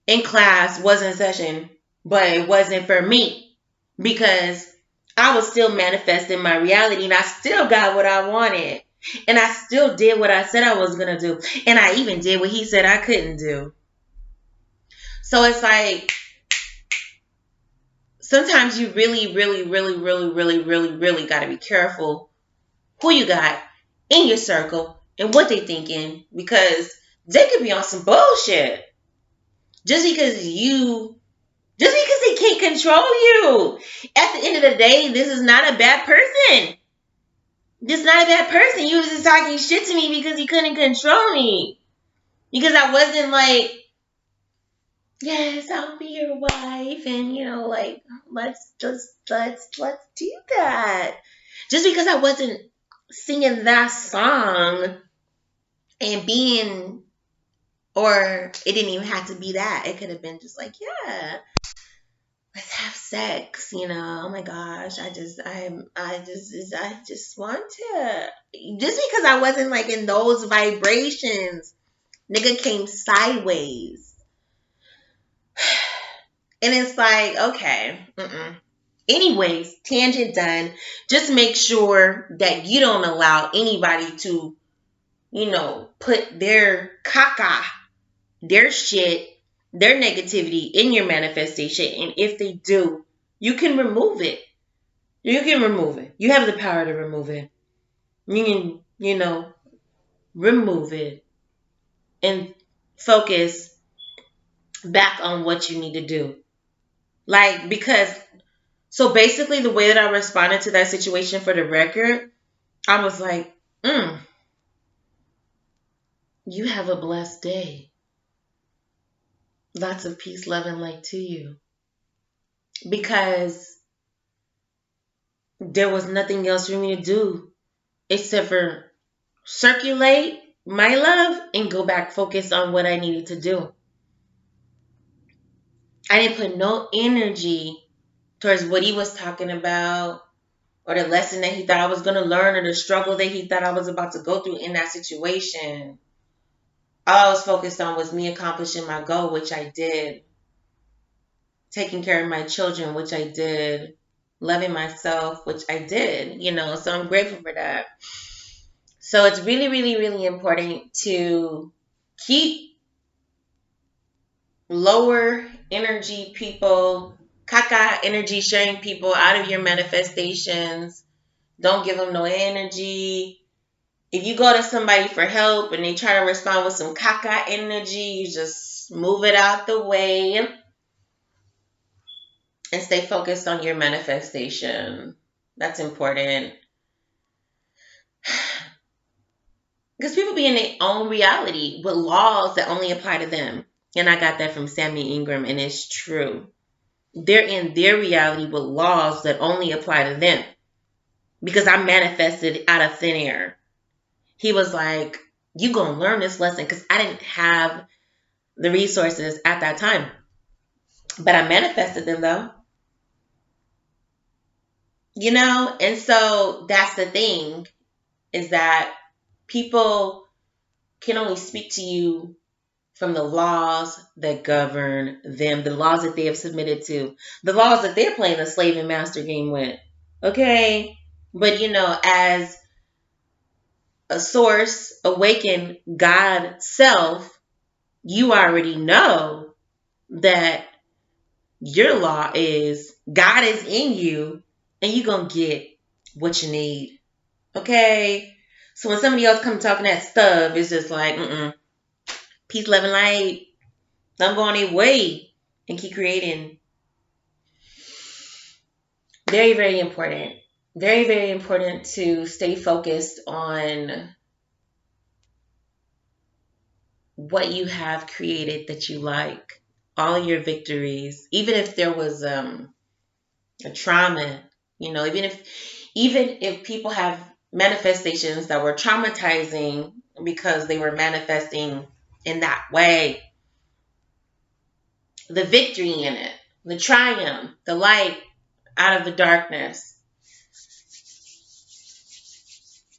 in class was in session, but it wasn't for me because I was still manifesting my reality, and I still got what I wanted, and I still did what I said I was gonna do, and I even did what he said I couldn't do. So it's like sometimes you really, really, really, really, really, really, really got to be careful who you got in your circle and what they thinking, because they could be on some bullshit just because they can't control you. At the end of the day, this is not a bad person. This is not a bad person. You was just talking shit to me because he couldn't control me. Because I wasn't like, yes, I'll be your wife, and like, let's do that. Just because I wasn't singing that song and being, or it didn't even have to be that. It could have been just like, yeah, let's have sex. Oh my gosh, I just want to. Just because I wasn't like in those vibrations, nigga came sideways, and it's like, okay, Anyways, tangent done. Just make sure that you don't allow anybody to, put their caca, their shit, their negativity in your manifestation. And if they do, you can remove it. You can remove it. You have the power to remove it. You can, remove it and focus back on what you need to do. Like, because, so basically, the way that I responded to that situation, for the record, I was like, you have a blessed day. Lots of peace, love, and light to you. Because there was nothing else for me to do except for circulate my love and go back focused on what I needed to do. I didn't put no energy towards what he was talking about, or the lesson that he thought I was going to learn, or the struggle that he thought I was about to go through in that situation. All I was focused on was me accomplishing my goal, which I did. Taking care of my children, which I did. Loving myself, which I did, so I'm grateful for that. So it's really, really, really important to keep lower energy people, caca energy sharing people out of your manifestations. Don't give them no energy. If you go to somebody for help and they try to respond with some caca energy, you just move it out the way and stay focused on your manifestation. That's important. Because people be in their own reality with laws that only apply to them. And I got that from Sammy Ingram, and it's true. they're in their reality with laws that only apply to them because I manifested out of thin air. He was like, you gonna learn this lesson because I didn't have the resources at that time. But I manifested them though. And so that's the thing is that people can only speak to you from the laws that govern them, the laws that they have submitted to, the laws that they're playing the slave and master game with. Okay? But as a source, awakened God self, you already know that your law is God is in you and you're going to get what you need. Okay? So when somebody else comes talking that stuff, it's just like, peace, love, and light. I'm going away and keep creating. Very, very important. Very, very important to stay focused on what you have created that you like. All your victories. Even if there was a trauma, even if people have manifestations that were traumatizing because they were manifesting in that way, the victory in it, the triumph, the light out of the darkness,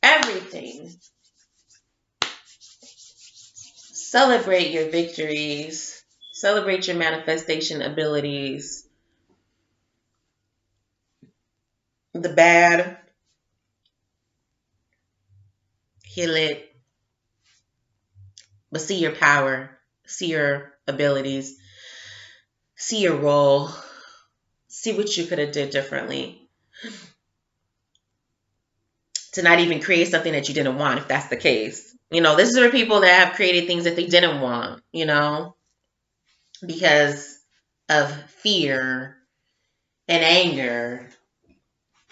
everything. Celebrate your victories. Celebrate your manifestation abilities. The bad, heal it, but see your power, see your abilities, see your role, see what you could have did differently to not even create something that you didn't want if that's the case. This is for people that have created things that they didn't want, because of fear and anger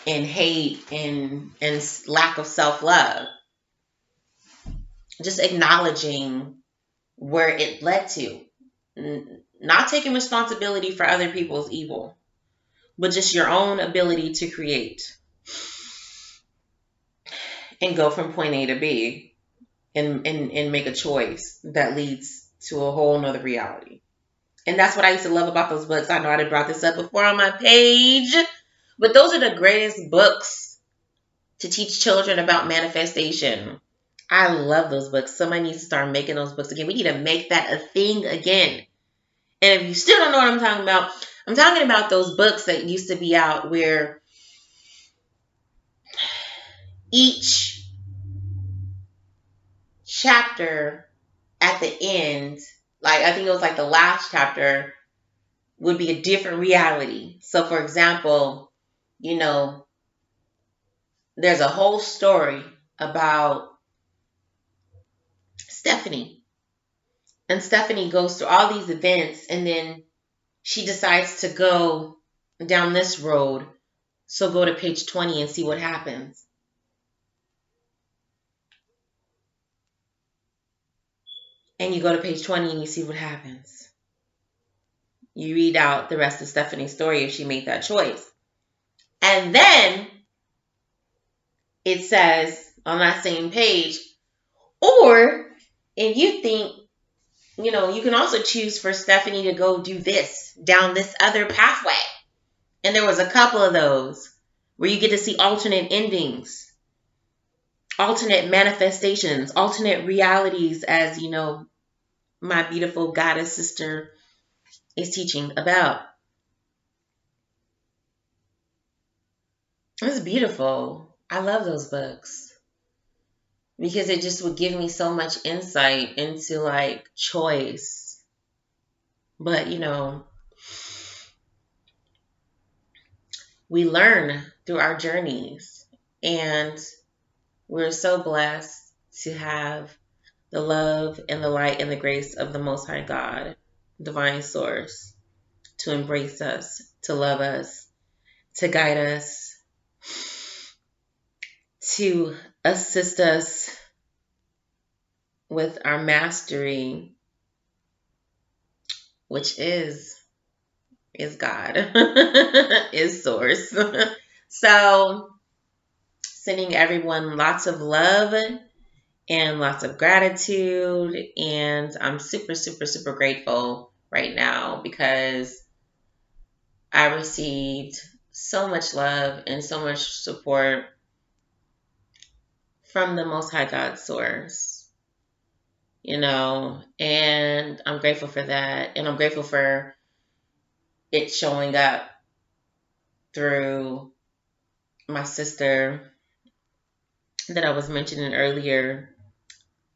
and hate and lack of self-love. Just acknowledging where it led to. Not taking responsibility for other people's evil, but just your own ability to create and go from point A to B and make a choice that leads to a whole nother reality. And that's what I used to love about those books. I know I brought this up before on my page, but those are the greatest books to teach children about manifestation. I love those books. Somebody needs to start making those books again. We need to make that a thing again. And if you still don't know what I'm talking about, I'm talking about those books that used to be out where each chapter at the end, like I think it was like the last chapter, would be a different reality. So for example, there's a whole story about Stephanie. And Stephanie goes through all these events and then she decides to go down this road. So go to page 20 and see what happens. And you go to page 20 and you see what happens. You read out the rest of Stephanie's story if she made that choice. And then it says on that same page, or if you think, you can also choose for Stephanie to go do this down this other pathway. And there was a couple of those where you get to see alternate endings, alternate manifestations, alternate realities, as my beautiful goddess sister is teaching about. It's beautiful. I love those books because it just would give me so much insight into like choice. But we learn through our journeys, and we're so blessed to have the love and the light and the grace of the Most High God, divine source, to embrace us, to love us, to guide us, to assist us with our mastery, which is is God, is source. So, sending everyone lots of love and lots of gratitude. And I'm super, super, super grateful right now because I received so much love and so much support from the Most High God source, and I'm grateful for that. And I'm grateful for it showing up through my sister that I was mentioning earlier.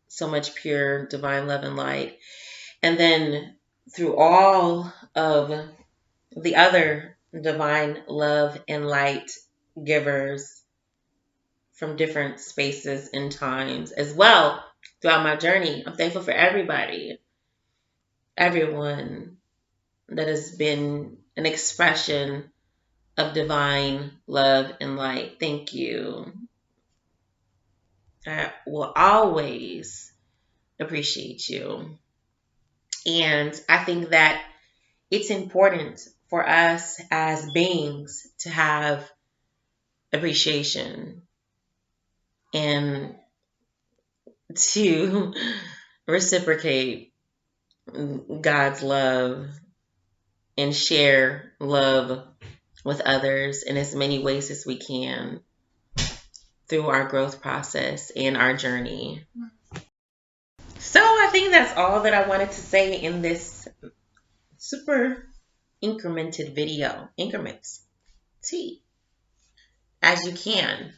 So much pure divine love and light. And then through all of the other divine love and light givers from different spaces and times as well throughout my journey. I'm thankful for everyone that has been an expression of divine love and light. Thank you. I will always appreciate you. And I think that it's important for us as beings to have appreciation and to reciprocate God's love and share love with others in as many ways as we can through our growth process and our journey. So I think that's all that I wanted to say in this super incremented video. Increments. T. As you can.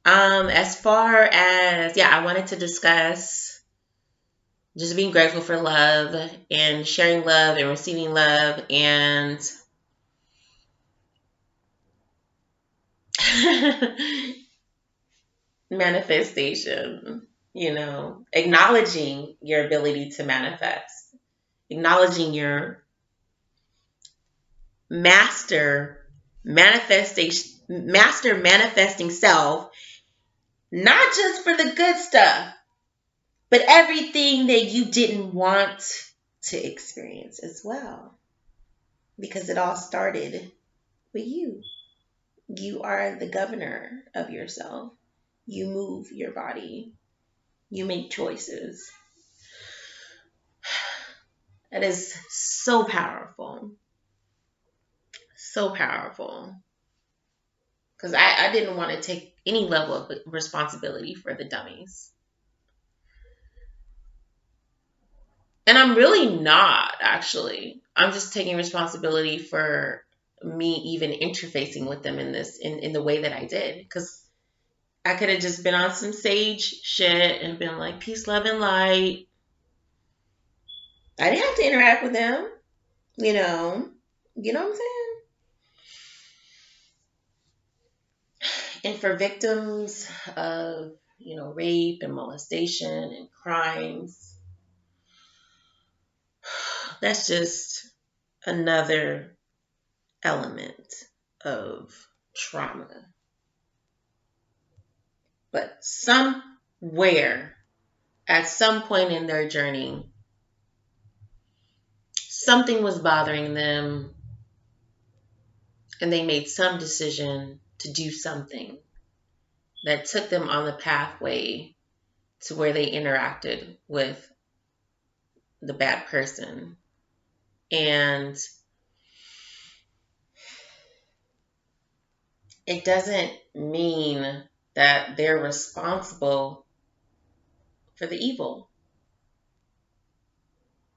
As far as, I wanted to discuss just being grateful for love and sharing love and receiving love and manifestation, acknowledging your ability to manifest, acknowledging your master manifesting self, not just for the good stuff, but everything that you didn't want to experience as well. Because it all started with you. You are the governor of yourself. You move your body. You make choices. That is so powerful. So powerful. Because I didn't want to take any level of responsibility for the dummies. And I'm really not, actually. I'm just taking responsibility for me even interfacing with them in the way that I did. Because I could have just been on some sage shit and been like, peace, love, and light. I didn't have to interact with them, you know. You know what I'm saying? And for victims of, rape and molestation and crimes, that's just another element of trauma. But somewhere, at some point in their journey, something was bothering them and they made some decision to do something that took them on the pathway to where they interacted with the bad person. And it doesn't mean that they're responsible for the evil.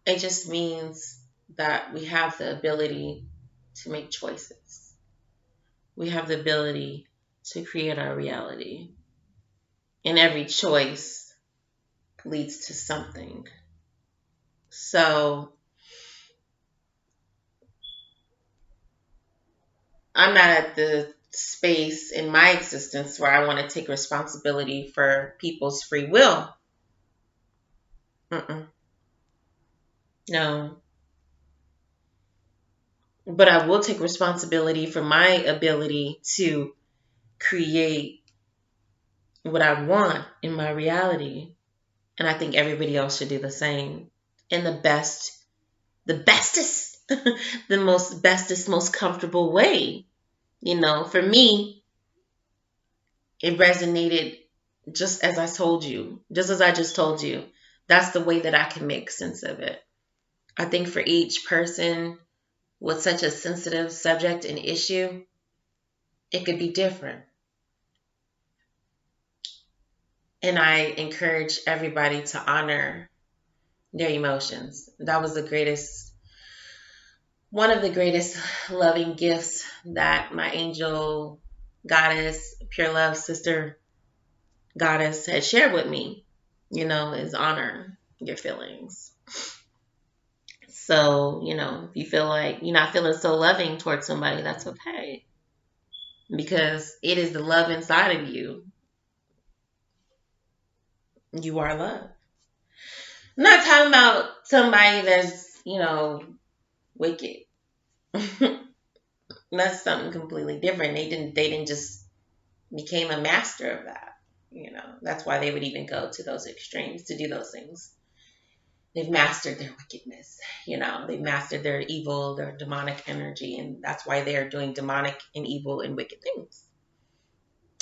It just means that we have the ability to make choices. We have the ability to create our reality. And every choice leads to something. So I'm not at the space in my existence where I want to take responsibility for people's free will. No. But I will take responsibility for my ability to create what I want in my reality. And I think everybody else should do the same in the bestest the most bestest, most comfortable way. For me, it resonated just as I told you, just as I just told you. That's the way that I can make sense of it. I think for each person with such a sensitive subject and issue, it could be different. And I encourage everybody to honor their emotions. That was one of the greatest loving gifts that my angel goddess, pure love sister goddess had shared with me, is honor your feelings. So, if you feel like you're not feeling so loving towards somebody, that's okay. Because it is the love inside of you. You are love. I'm not talking about somebody that's, wicked. That's something completely different. They didn't just became a master of that. That's why they would even go to those extremes to do those things. They've mastered their wickedness. They've mastered their evil, their demonic energy, and that's why they're doing demonic and evil and wicked things.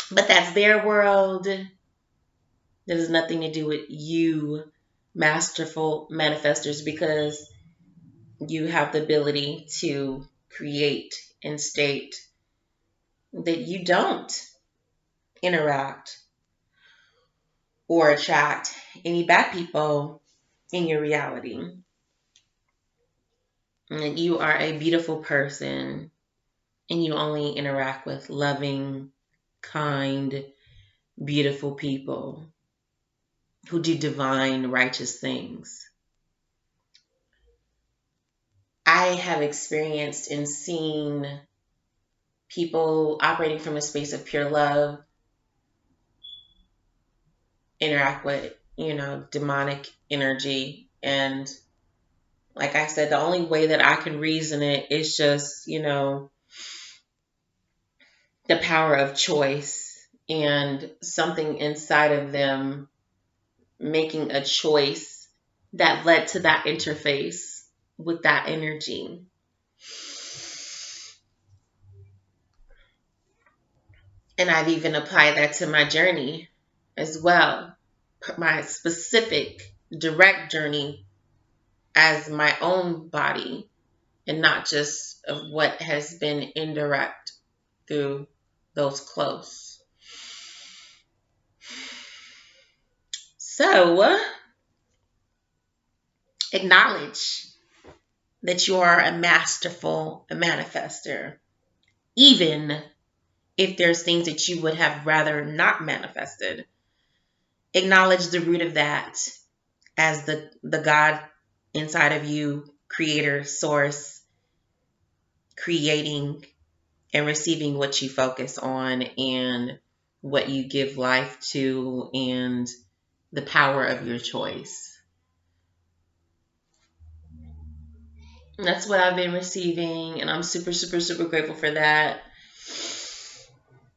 But that's their world. That has nothing to do with you, masterful manifestors, because you have the ability to create and state that you don't interact or attract any bad people in your reality. And you are a beautiful person and you only interact with loving, kind, beautiful people who do divine, righteous things. I have experienced and seen people operating from a space of pure love interact with, demonic energy. And like I said, the only way that I can reason it is just, the power of choice and something inside of them making a choice that led to that interface with that energy. And I've even applied that to my journey as well. My specific direct journey as my own body and not just of what has been indirect through those close. So, acknowledge that you are a masterful manifester, even if there's things that you would have rather not manifested. Acknowledge the root of that as the God inside of you, creator, source, creating and receiving what you focus on and what you give life to and the power of your choice. And that's what I've been receiving, and I'm super, super, super grateful for that.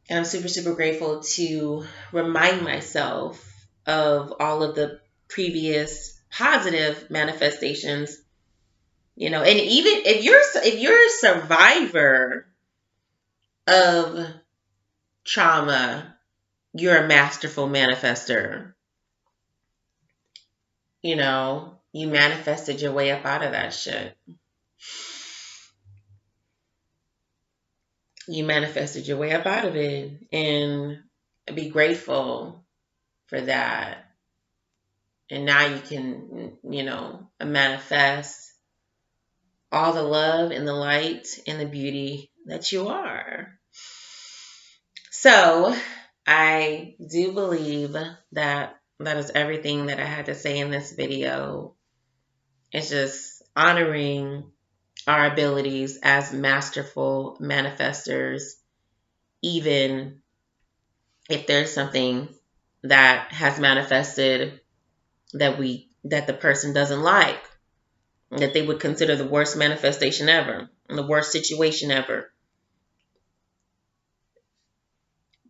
And I'm super, super grateful to remind myself of all of the previous positive manifestations. And even if you're a survivor of trauma, you're a masterful manifester. You manifested your way up out of that shit. You manifested your way up out of it, and be grateful for that. And now you can, manifest all the love and the light and the beauty that you are. So I do believe that is everything that I had to say in this video. It's just honoring our abilities as masterful manifestors, even if there's something that has manifested that the person doesn't like, that they would consider the worst manifestation ever, the worst situation ever.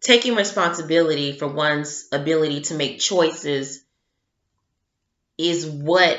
Taking responsibility for one's ability to make choices is what